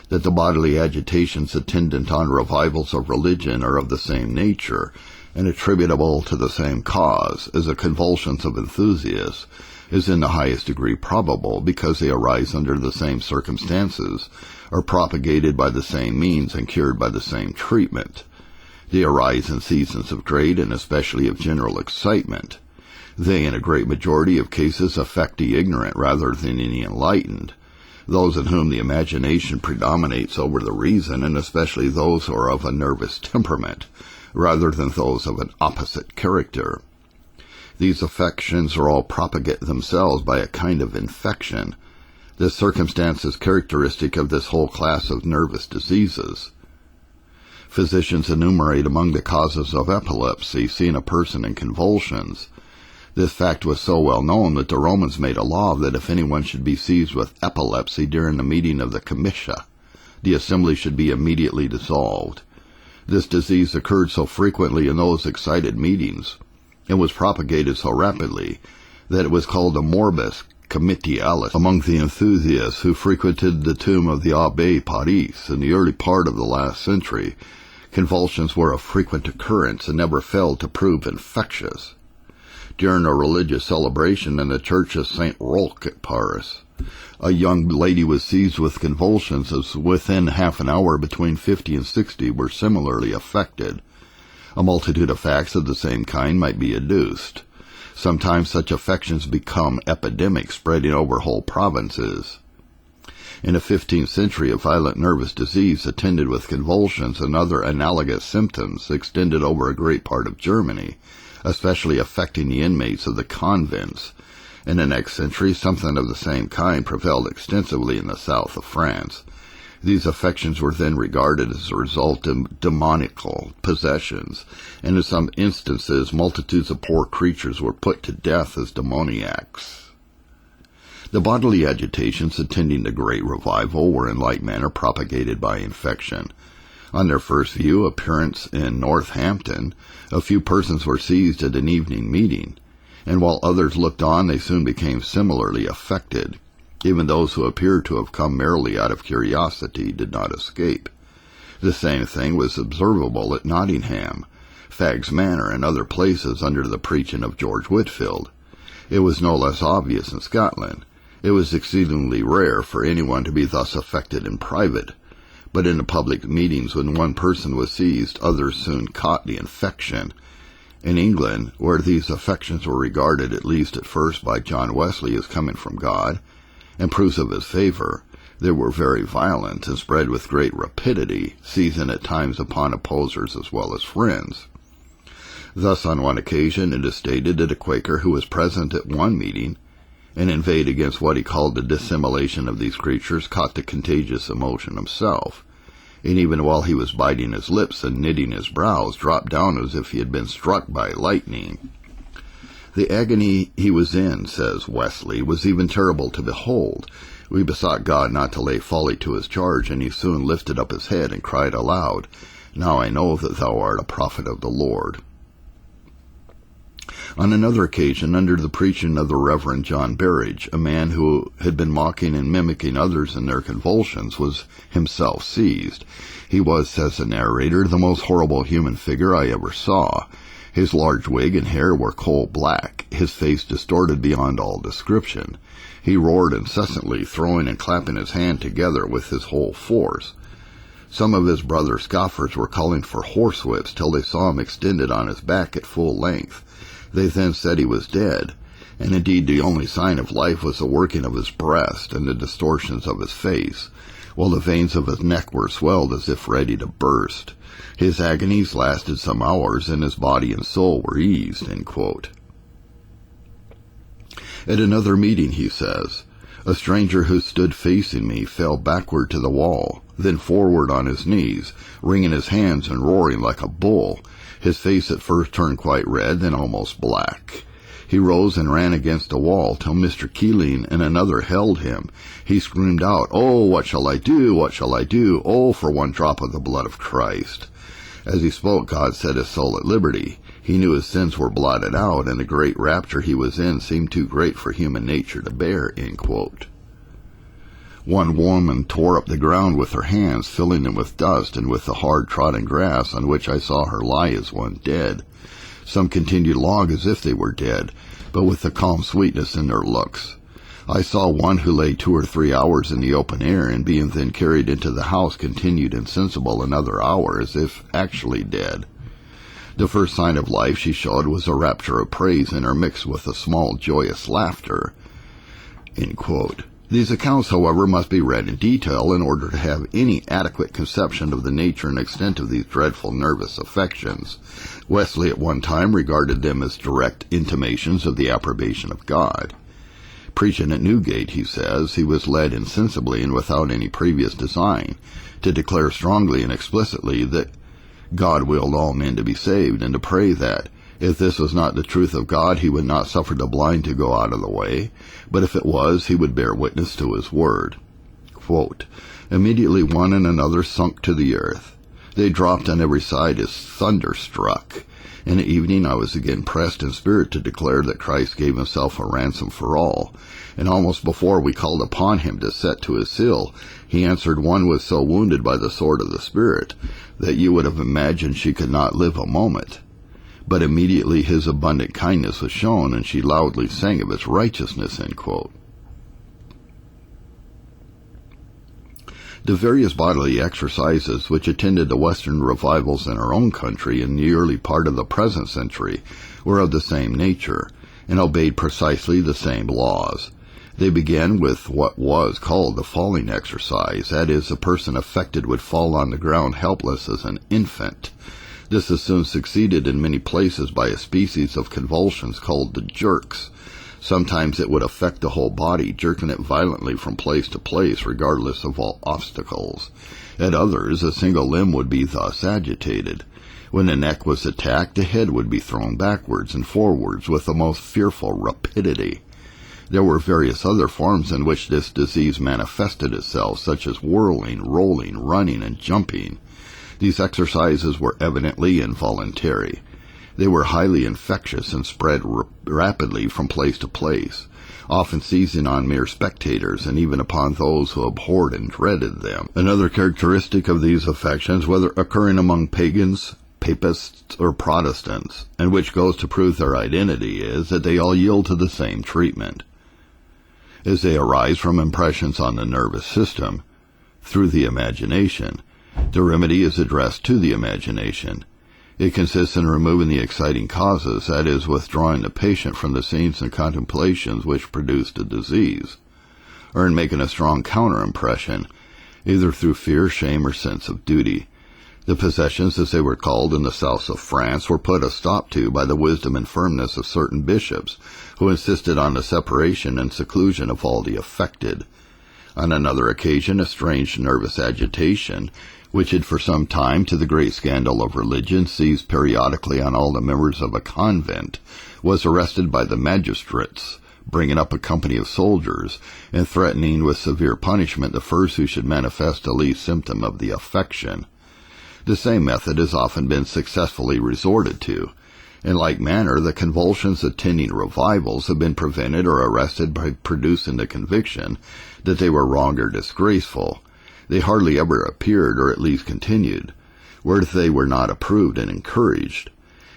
that the bodily agitations attendant on revivals of religion are of the same nature, and attributable to the same cause as the convulsions of enthusiasts, is in the highest degree probable, because they arise under the same circumstances, are propagated by the same means, and cured by the same treatment. They arise in seasons of great and especially of general excitement. They, in a great majority of cases, affect the ignorant rather than the enlightened, those in whom the imagination predominates over the reason, and especially those who are of a nervous temperament, rather than those of an opposite character. These affections are all propagate themselves by a kind of infection. This circumstance is characteristic of this whole class of nervous diseases. Physicians enumerate among the causes of epilepsy seeing a person in convulsions. This fact was so well known that the Romans made a law that if anyone should be seized with epilepsy during the meeting of the comitia, the assembly should be immediately dissolved. This disease occurred so frequently in those excited meetings, and was propagated so rapidly, that it was called a morbus comitialis among the enthusiasts who frequented the tomb of the Abbé Paris in the early part of the last century. Convulsions were of frequent occurrence and never failed to prove infectious. During a religious celebration in the church of St. Roch at Paris, a young lady was seized with convulsions, as within half an hour between 50 and 60 were similarly affected. A multitude of facts of the same kind might be adduced. Sometimes such affections become epidemics, spreading over whole provinces. In the 15th century, a violent nervous disease attended with convulsions and other analogous symptoms extended over a great part of Germany, especially affecting the inmates of the convents. In the next century, something of the same kind prevailed extensively in the south of France. These affections were then regarded as a result of demoniacal possessions, and in some instances multitudes of poor creatures were put to death as demoniacs. The bodily agitations attending the Great Revival were in like manner propagated by infection. On their first view appearance in Northampton, a few persons were seized at an evening meeting, and while others looked on, they soon became similarly affected. Even those who appeared to have come merely out of curiosity did not escape. The same thing was observable at Nottingham, Fagg's Manor, and other places under the preaching of George Whitefield. It was no less obvious in Scotland. It was exceedingly rare for anyone to be thus affected in private, but in the public meetings when one person was seized, others soon caught the infection. In England, where these affections were regarded, at least at first by John Wesley, as coming from God, and proofs of his favor, they were very violent and spread with great rapidity, seizing at times upon opposers as well as friends. Thus, on one occasion, it is stated that a Quaker who was present at one meeting, and inveighed against what he called the dissimulation of these creatures, caught the contagious emotion himself, and even while he was biting his lips and knitting his brows, dropped down as if he had been struck by lightning. The agony he was in, says Wesley, was even terrible to behold. We besought God not to lay folly to his charge, and he soon lifted up his head and cried aloud, "Now I know that thou art a prophet of the Lord." On another occasion, under the preaching of the Reverend John Berridge, a man who had been mocking and mimicking others in their convulsions was himself seized. He was, says the narrator, the most horrible human figure I ever saw. His large wig and hair were coal black, his face distorted beyond all description. He roared incessantly, throwing and clapping his hand together with his whole force. Some of his brother scoffers were calling for horsewhips till they saw him extended on his back at full length. They then said he was dead, and indeed the only sign of life was the working of his breast and the distortions of his face, while the veins of his neck were swelled as if ready to burst. His agonies lasted some hours, and his body and soul were eased. End quote. At another meeting, he says, a stranger who stood facing me fell backward to the wall, then forward on his knees, wringing his hands and roaring like a bull. His face at first turned quite red, then almost black. He rose and ran against a wall till Mr. Keeling and another held him. He screamed out, "Oh, what shall I do? What shall I do? Oh, for one drop of the blood of Christ." As he spoke, God set his soul at liberty. He knew his sins were blotted out, and the great rapture he was in seemed too great for human nature to bear. End quote. One woman tore up the ground with her hands, filling them with dust and with the hard-trodden grass, on which I saw her lie as one dead. Some continued to log as if they were dead, but with a calm sweetness in their looks. I saw one who lay 2 or 3 hours in the open air, and being then carried into the house, continued insensible another hour, as if actually dead. The first sign of life she showed was a rapture of praise intermixed with a small joyous laughter." End quote. These accounts, however, must be read in detail in order to have any adequate conception of the nature and extent of these dreadful nervous affections. Wesley at one time regarded them as direct intimations of the approbation of God. Preaching at Newgate, he says, he was led insensibly and without any previous design to declare strongly and explicitly that God willed all men to be saved, and to pray that, if this was not the truth of God, he would not suffer the blind to go out of the way, but if it was, he would bear witness to his word. Quote, "Immediately one and another sunk to the earth. They dropped on every side as thunderstruck. In the evening I was again pressed in spirit to declare that Christ gave himself a ransom for all, and almost before we called upon him to set to his seal, he answered one was so wounded by the sword of the Spirit that you would have imagined she could not live a moment. But immediately his abundant kindness was shown, and she loudly sang of his righteousness." End quote. The various bodily exercises which attended the Western revivals in our own country in the early part of the present century were of the same nature, and obeyed precisely the same laws. They began with what was called the falling exercise, that is, a person affected would fall on the ground helpless as an infant. This is soon succeeded in many places by a species of convulsions called the jerks. Sometimes it would affect the whole body, jerking it violently from place to place, regardless of all obstacles. At others, a single limb would be thus agitated. When the neck was attacked, the head would be thrown backwards and forwards with the most fearful rapidity. There were various other forms in which this disease manifested itself, such as whirling, rolling, running, and jumping. These exercises were evidently involuntary. They were highly infectious and spread rapidly from place to place, often seizing on mere spectators and even upon those who abhorred and dreaded them. Another characteristic of these affections, whether occurring among pagans, papists, or Protestants, and which goes to prove their identity, is that they all yield to the same treatment. As they arise from impressions on the nervous system, through the imagination, the remedy is addressed to the imagination. It consists in removing the exciting causes, that is, withdrawing the patient from the scenes and contemplations which produce the disease, or in making a strong counter-impression, either through fear, shame, or sense of duty. The possessions, as they were called in the south of France, were put a stop to by the wisdom and firmness of certain bishops, who insisted on the separation and seclusion of all the affected. On another occasion, a strange nervous agitation, which had for some time, to the great scandal of religion, seized periodically on all the members of a convent, was arrested by the magistrates, bringing up a company of soldiers, and threatening with severe punishment the first who should manifest the least symptom of the affection. The same method has often been successfully resorted to. In like manner, the convulsions attending revivals have been prevented or arrested by producing the conviction that they were wrong or disgraceful. They hardly ever appeared, or at least continued, where they were not approved and encouraged.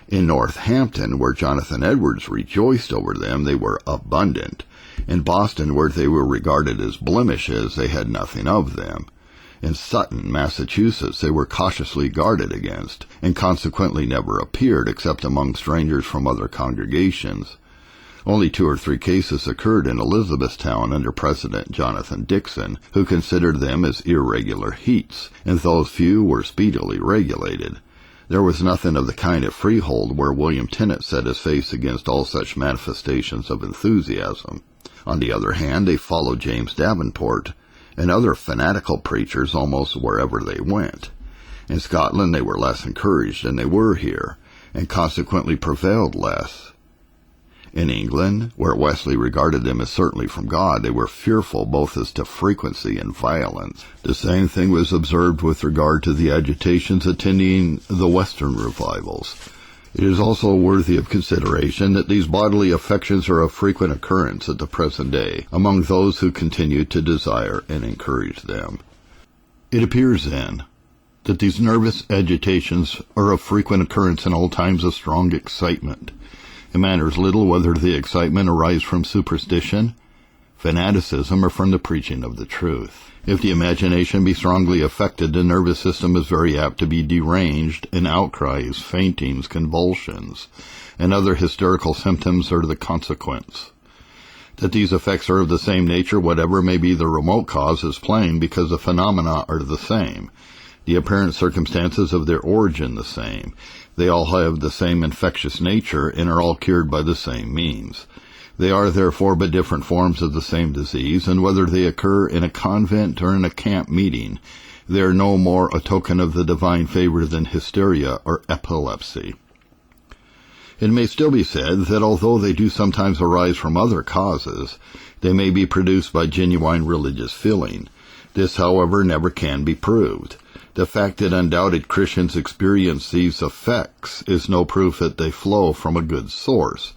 In Northampton, where Jonathan Edwards rejoiced over them, they were abundant. In Boston, where they were regarded as blemishes, they had nothing of them. In Sutton, Massachusetts, they were cautiously guarded against, and consequently never appeared except among strangers from other congregations. Only 2 or 3 cases occurred in Elizabethtown under President Jonathan Dixon, who considered them as irregular heats, and those few were speedily regulated. There was nothing of the kind at Freehold, where William Tennant set his face against all such manifestations of enthusiasm. On the other hand, they followed James Davenport and other fanatical preachers almost wherever they went. In Scotland they were less encouraged than they were here, and consequently prevailed less. In England, where Wesley regarded them as certainly from God, they were fearful both as to frequency and violence. The same thing was observed with regard to the agitations attending the Western revivals. It is also worthy of consideration that these bodily affections are of frequent occurrence at the present day among those who continue to desire and encourage them. It appears, then, that these nervous agitations are of frequent occurrence in all times of strong excitement. It matters little whether the excitement arise from superstition, fanaticism, or from the preaching of the truth. If the imagination be strongly affected, the nervous system is very apt to be deranged, and outcries, faintings, convulsions, and other hysterical symptoms are the consequence. That these effects are of the same nature, whatever may be the remote cause, is plain, because the phenomena are the same, the apparent circumstances of their origin the same. They all have the same infectious nature, and are all cured by the same means. They are therefore but different forms of the same disease, and whether they occur in a convent or in a camp meeting, they are no more a token of the divine favor than hysteria or epilepsy. It may still be said that although they do sometimes arise from other causes, they may be produced by genuine religious feeling. This, however, never can be proved. The fact that undoubted Christians experience these effects is no proof that they flow from a good source,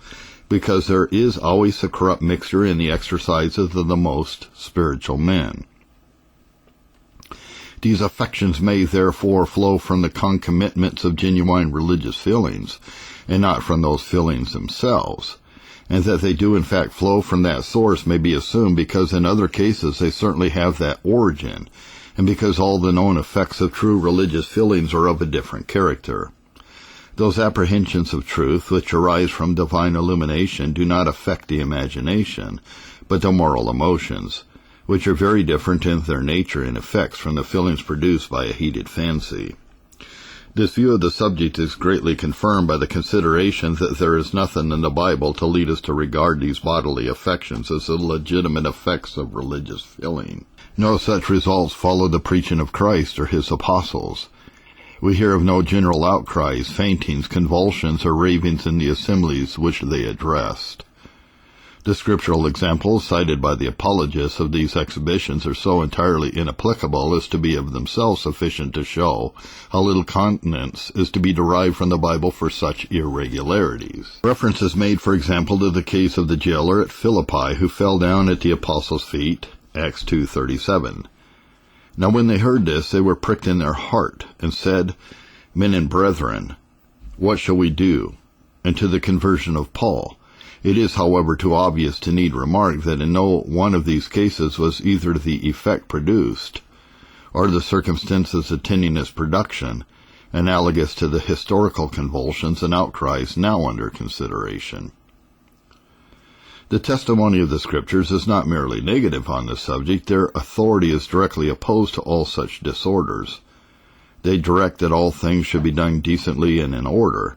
because there is always a corrupt mixture in the exercises of the most spiritual men. These affections may therefore flow from the concomitants of genuine religious feelings, and not from those feelings themselves. And that they do in fact flow from that source may be assumed, because in other cases they certainly have that origin, and because all the known effects of true religious feelings are of a different character. Those apprehensions of truth which arise from divine illumination do not affect the imagination, but the moral emotions, which are very different in their nature and effects from the feelings produced by a heated fancy. This view of the subject is greatly confirmed by the consideration that there is nothing in the Bible to lead us to regard these bodily affections as the legitimate effects of religious feeling. No such results follow the preaching of Christ or his apostles. We hear of no general outcries, faintings, convulsions, or ravings in the assemblies which they addressed. The scriptural examples cited by the apologists of these exhibitions are so entirely inapplicable as to be of themselves sufficient to show how little continence is to be derived from the Bible for such irregularities. Reference is made, for example, to the case of the jailer at Philippi who fell down at the apostles' feet, Acts 2:37. Now when they heard this, they were pricked in their heart, and said, Men and brethren, what shall we do? And to the conversion of Paul. It is, however, too obvious to need remark that in no one of these cases was either the effect produced, or the circumstances attending its production, analogous to the historical convulsions and outcries now under consideration. The testimony of the Scriptures is not merely negative on this subject. Their authority is directly opposed to all such disorders. They direct that all things should be done decently and in order.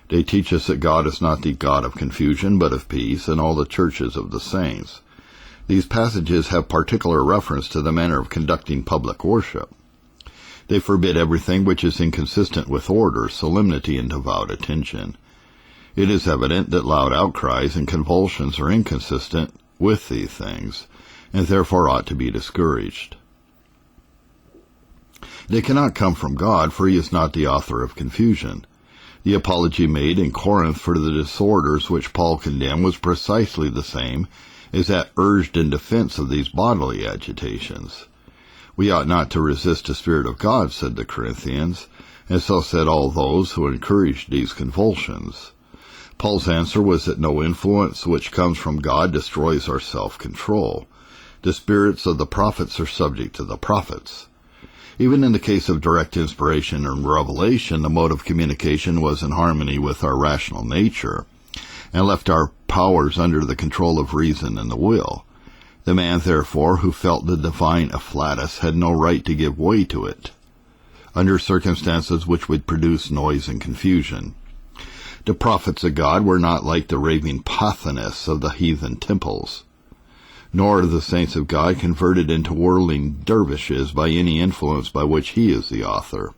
They teach us that God is not the God of confusion, but of peace, in all the churches of the saints. These passages have particular reference to the manner of conducting public worship. They forbid everything which is inconsistent with order, solemnity, and devout attention. It is evident that loud outcries and convulsions are inconsistent with these things, and therefore ought to be discouraged. They cannot come from God, for he is not the author of confusion. The apology made in Corinth for the disorders which Paul condemned was precisely the same as that urged in defense of these bodily agitations. We ought not to resist the Spirit of God, said the Corinthians, and so said all those who encouraged these convulsions. Paul's answer was that no influence which comes from God destroys our self-control. The spirits of the prophets are subject to the prophets. Even in the case of direct inspiration and revelation, the mode of communication was in harmony with our rational nature, and left our powers under the control of reason and the will. The man, therefore, who felt the divine afflatus had no right to give way to it, under circumstances which would produce noise and confusion. The prophets of God were not like the raving Pathanists of the heathen temples, nor are the saints of God converted into whirling dervishes by any influence by which he is the author.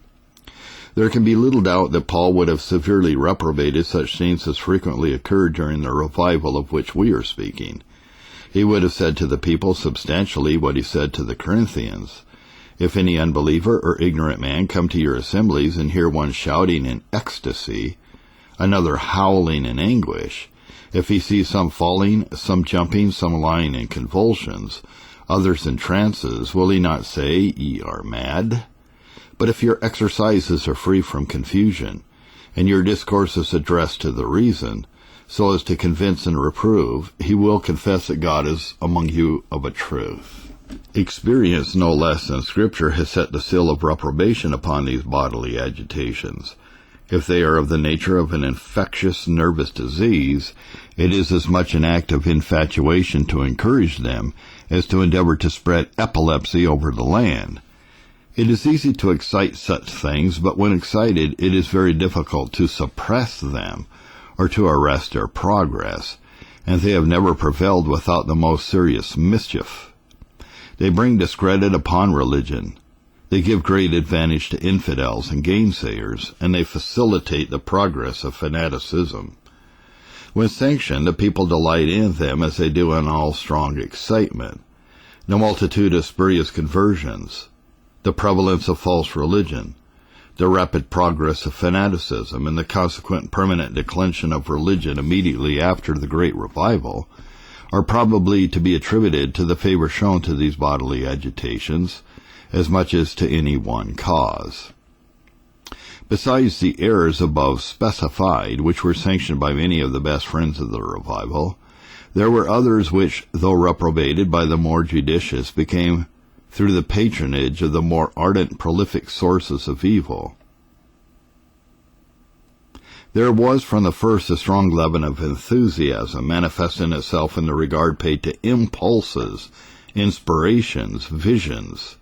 There can be little doubt that Paul would have severely reprobated such scenes as frequently occurred during the revival of which we are speaking. He would have said to the people substantially what he said to the Corinthians. If any unbeliever or ignorant man come to your assemblies and hear one shouting in ecstasy, another howling in anguish. If he sees some falling, some jumping, some lying in convulsions, others in trances, will he not say, "Ye are mad"? But if your exercises are free from confusion, and your discourse is addressed to the reason, so as to convince and reprove, he will confess that God is among you of a truth. Experience, no less than Scripture, has set the seal of reprobation upon these bodily agitations. If they are of the nature of an infectious nervous disease, it is as much an act of infatuation to encourage them as to endeavor to spread epilepsy over the land. It is easy to excite such things, but when excited, it is very difficult to suppress them or to arrest their progress, and they have never prevailed without the most serious mischief. They bring discredit upon religion. They give great advantage to infidels and gainsayers, and they facilitate the progress of fanaticism. When sanctioned, the people delight in them as they do in all strong excitement. The multitude of spurious conversions, the prevalence of false religion, the rapid progress of fanaticism, and the consequent permanent declension of religion immediately after the Great Revival are probably to be attributed to the favor shown to these bodily agitations, as much as to any one cause. Besides the errors above specified, which were sanctioned by many of the best friends of the revival, there were others which, though reprobated by the more judicious, became, through the patronage of the more ardent, prolific sources of evil. There was from the first a strong leaven of enthusiasm, manifesting itself in the regard paid to impulses, inspirations, visions,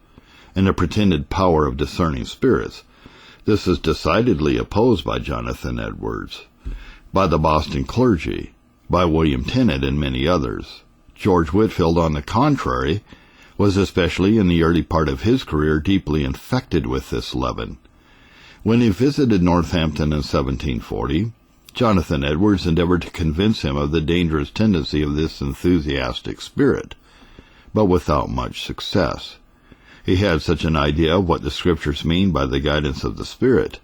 and the pretended power of discerning spirits. This is decidedly opposed by Jonathan Edwards, by the Boston clergy, by William Tennent, and many others. George Whitefield, on the contrary, was especially in the early part of his career deeply infected with this leaven. When he visited Northampton in 1740, Jonathan Edwards endeavored to convince him of the dangerous tendency of this enthusiastic spirit, but without much success. He had such an idea of what the Scriptures mean by the guidance of the Spirit,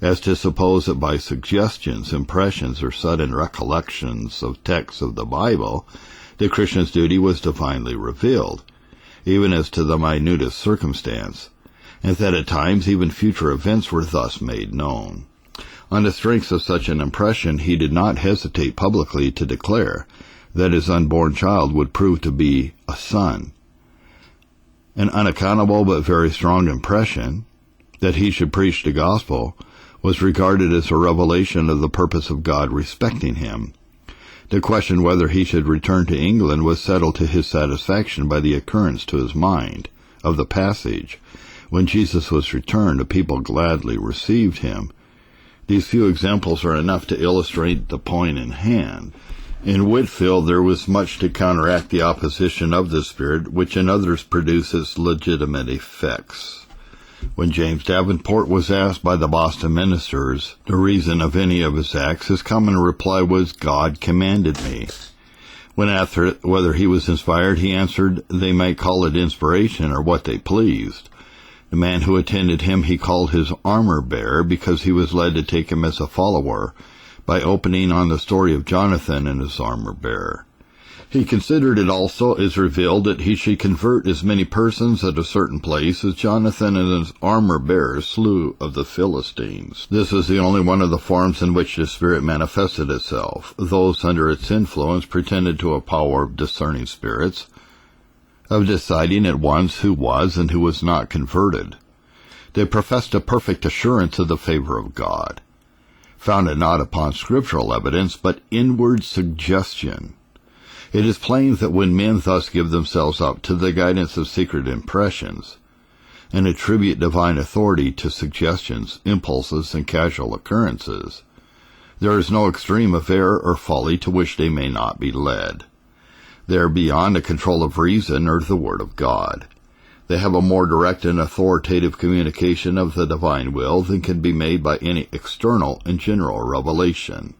as to suppose that by suggestions, impressions, or sudden recollections of texts of the Bible, the Christian's duty was divinely revealed, even as to the minutest circumstance, and that at times even future events were thus made known. On the strength of such an impression, he did not hesitate publicly to declare that his unborn child would prove to be a son. An unaccountable but very strong impression that he should preach the gospel was regarded as a revelation of the purpose of God respecting him. The question whether he should return to England was settled to his satisfaction by the occurrence to his mind of the passage, "When Jesus was returned, the people gladly received him." These few examples are enough to illustrate the point in hand. In Whitefield there was much to counteract the opposition of the Spirit, which in others produces legitimate effects. When James Davenport was asked by the Boston ministers the reason of any of his acts, his common reply was, "God commanded me." When asked whether he was inspired, he answered they might call it inspiration or what they pleased. The man who attended him he called his armor-bearer, because he was led to take him as a follower by opening on the story of Jonathan and his armor-bearer. He considered it also as revealed that he should convert as many persons at a certain place as Jonathan and his armor-bearer slew of the Philistines. This is the only one of the forms in which the Spirit manifested itself. Those under its influence pretended to a power of discerning spirits, of deciding at once who was and who was not converted. They professed a perfect assurance of the favor of God, founded not upon scriptural evidence, but inward suggestion. It is plain that when men thus give themselves up to the guidance of secret impressions, and attribute divine authority to suggestions, impulses, and casual occurrences, there is no extreme of error or folly to which they may not be led. They are beyond the control of reason or the Word of God. They have a more direct and authoritative communication of the divine will than can be made by any external and general revelation.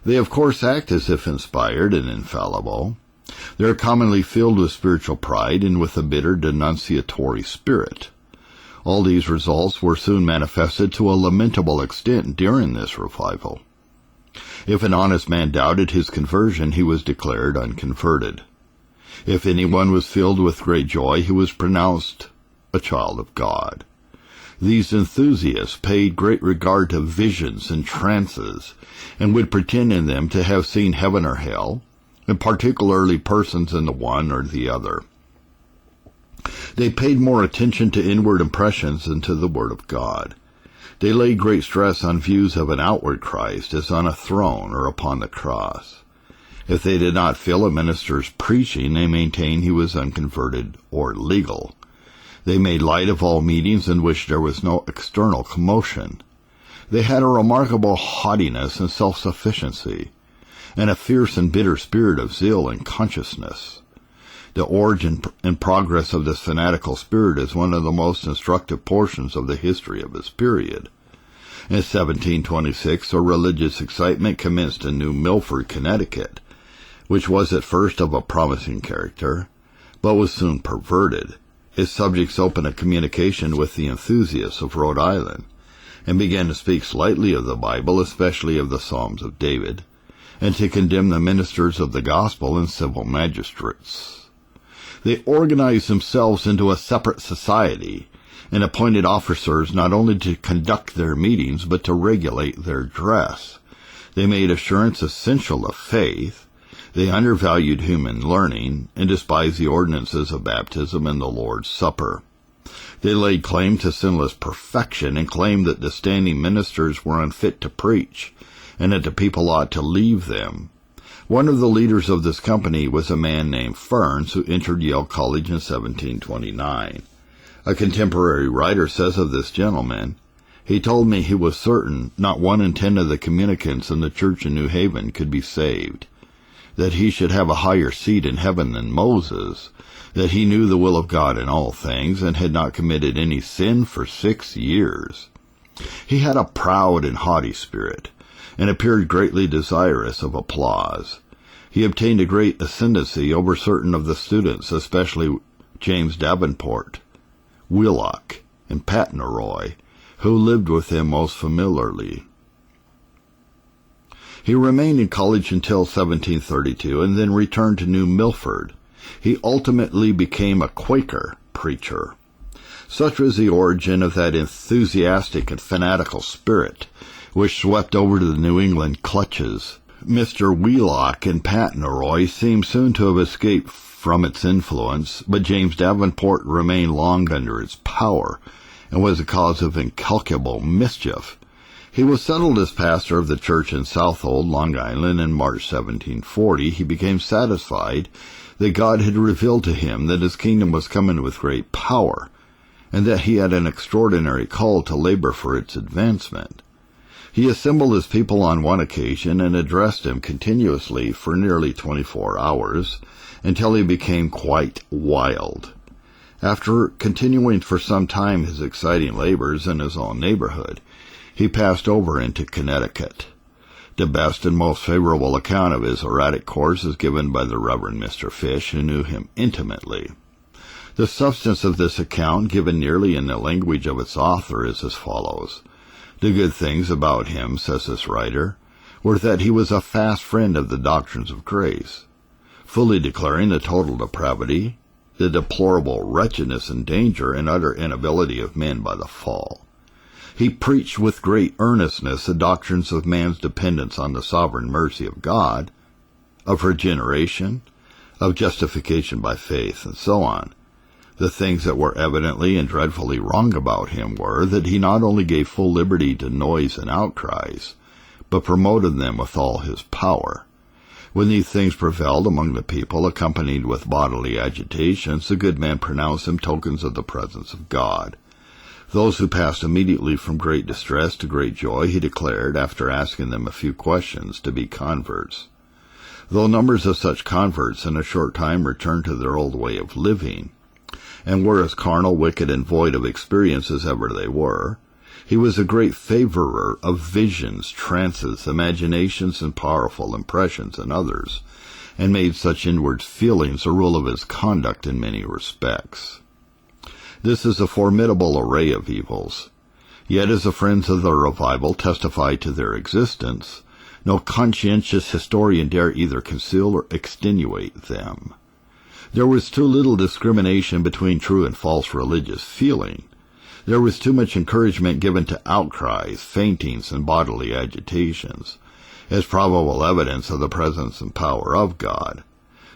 They of course act as if inspired and infallible. They are commonly filled with spiritual pride and with a bitter denunciatory spirit. All these results were soon manifested to a lamentable extent during this revival. If an honest man doubted his conversion, he was declared unconverted. If anyone was filled with great joy, he was pronounced a child of God. These enthusiasts paid great regard to visions and trances, and would pretend in them to have seen heaven or hell, and particularly persons in the one or the other. They paid more attention to inward impressions than to the Word of God. They laid great stress on views of an outward Christ as on a throne or upon the cross. If they did not feel a minister's preaching, they maintained he was unconverted or legal. They made light of all meetings in which there was no external commotion. They had a remarkable haughtiness and self-sufficiency, and a fierce and bitter spirit of zeal and consciousness. The origin and progress of this fanatical spirit is one of the most instructive portions of the history of this period. In 1726, a religious excitement commenced in New Milford, Connecticut, which was at first of a promising character, but was soon perverted. Its subjects opened a communication with the enthusiasts of Rhode Island, and began to speak slightly of the Bible, especially of the Psalms of David, and to condemn the ministers of the gospel and civil magistrates. They organized themselves into a separate society, and appointed officers not only to conduct their meetings, but to regulate their dress. They made assurance essential of faith. They undervalued human learning, and despised the ordinances of baptism and the Lord's Supper. They laid claim to sinless perfection, and claimed that the standing ministers were unfit to preach, and that the people ought to leave them. One of the leaders of this company was a man named Ferns, who entered Yale College in 1729. A contemporary writer says of this gentleman, "He told me he was certain not 1 in 10 of the communicants in the church in New Haven could be saved, that he should have a higher seat in heaven than Moses, that he knew the will of God in all things, and had not committed any sin for 6 years. He had a proud and haughty spirit, and appeared greatly desirous of applause. He obtained a great ascendancy over certain of the students, especially James Davenport, Wheelock, and Patnaroy, who lived with him most familiarly." He remained in college until 1732, and then returned to New Milford. He ultimately became a Quaker preacher. Such was the origin of that enthusiastic and fanatical spirit which swept over to the New England clutches. Mr. Wheelock and Patnaroy seem soon to have escaped from its influence, but James Davenport remained long under its power, and was a cause of incalculable mischief. He was settled as pastor of the church in Southold, Long Island, in March 1740. He became satisfied that God had revealed to him that his kingdom was coming with great power, and that he had an extraordinary call to labor for its advancement. He assembled his people on one occasion and addressed them continuously for nearly 24 hours, until he became quite wild. After continuing for some time his exciting labors in his own neighborhood, he passed over into Connecticut. The best and most favorable account of his erratic course is given by the Reverend Mr. Fish, who knew him intimately. The substance of this account, given nearly in the language of its author, is as follows. The good things about him, says this writer, were that he was a fast friend of the doctrines of grace, fully declaring the total depravity, the deplorable wretchedness and danger and utter inability of men by the fall. He preached with great earnestness the doctrines of man's dependence on the sovereign mercy of God, of regeneration, of justification by faith, and so on. The things that were evidently and dreadfully wrong about him were that he not only gave full liberty to noise and outcries, but promoted them with all his power. When these things prevailed among the people, accompanied with bodily agitations, the good man pronounced them tokens of the presence of God. Those who passed immediately from great distress to great joy, he declared, after asking them a few questions, to be converts. Though numbers of such converts in a short time returned to their old way of living, and were as carnal, wicked, and void of experience as ever they were, he was a great favorer of visions, trances, imaginations, and powerful impressions in others, and made such inward feelings a rule of his conduct in many respects. This is a formidable array of evils. Yet as the friends of the revival testified to their existence, No conscientious historian dare either conceal or extenuate them. There was too little discrimination between true and false religious feeling. There was too much encouragement given to outcries, faintings, and bodily agitations, as probable evidence of the presence and power of God.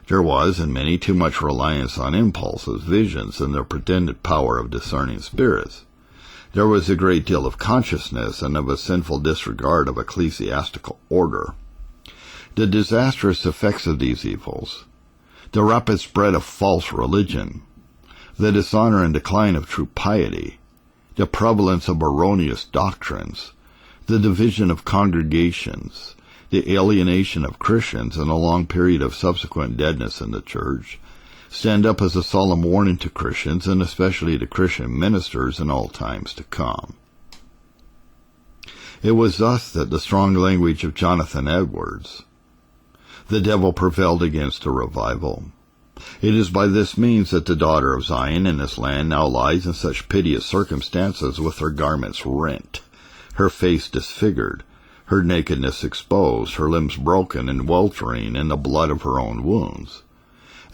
There was, in many, too much reliance on impulses, visions, and the pretended power of discerning spirits. There was a great deal of consciousness and of a sinful disregard of ecclesiastical order. The disastrous effects of these evils, the rapid spread of false religion, the dishonor and decline of true piety, the prevalence of erroneous doctrines, the division of congregations, the alienation of Christians, and a long period of subsequent deadness in the church, stand up as a solemn warning to Christians, and especially to Christian ministers in all times to come. It was thus that the strong language of Jonathan Edwards, "The devil prevailed against a revival." It is by this means that the daughter of Zion in this land now lies in such piteous circumstances, with her garments rent, her face disfigured, her nakedness exposed, her limbs broken and weltering in the blood of her own wounds,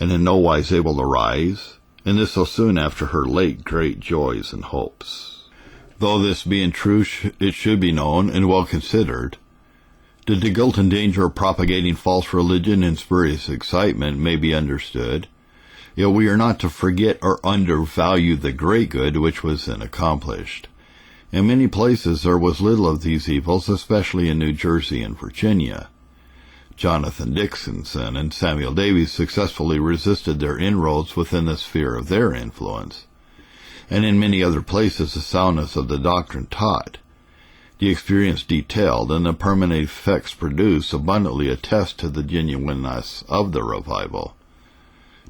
and in no wise able to rise, and this so soon after her late great joys and hopes. Though this being true, it should be known and well considered, that the guilt and danger of propagating false religion and spurious excitement may be understood, yet we are not to forget or undervalue the great good which was then accomplished. In many places there was little of these evils, especially in New Jersey and Virginia. Jonathan Dickinson and Samuel Davies successfully resisted their inroads within the sphere of their influence, and in many other places the soundness of the doctrine taught, the experience detailed, and the permanent effects produced abundantly attest to the genuineness of the revival.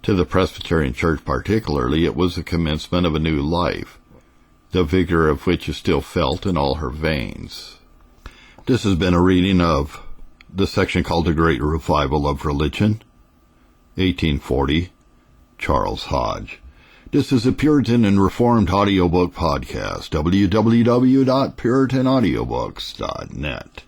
To the Presbyterian Church particularly, it was the commencement of a new life, the vigor of which is still felt in all her veins. This has been a reading of the section called The Great Revival of Religion, 1840, Charles Hodge. This is a Puritan and Reformed audiobook podcast, www.puritanaudiobooks.net.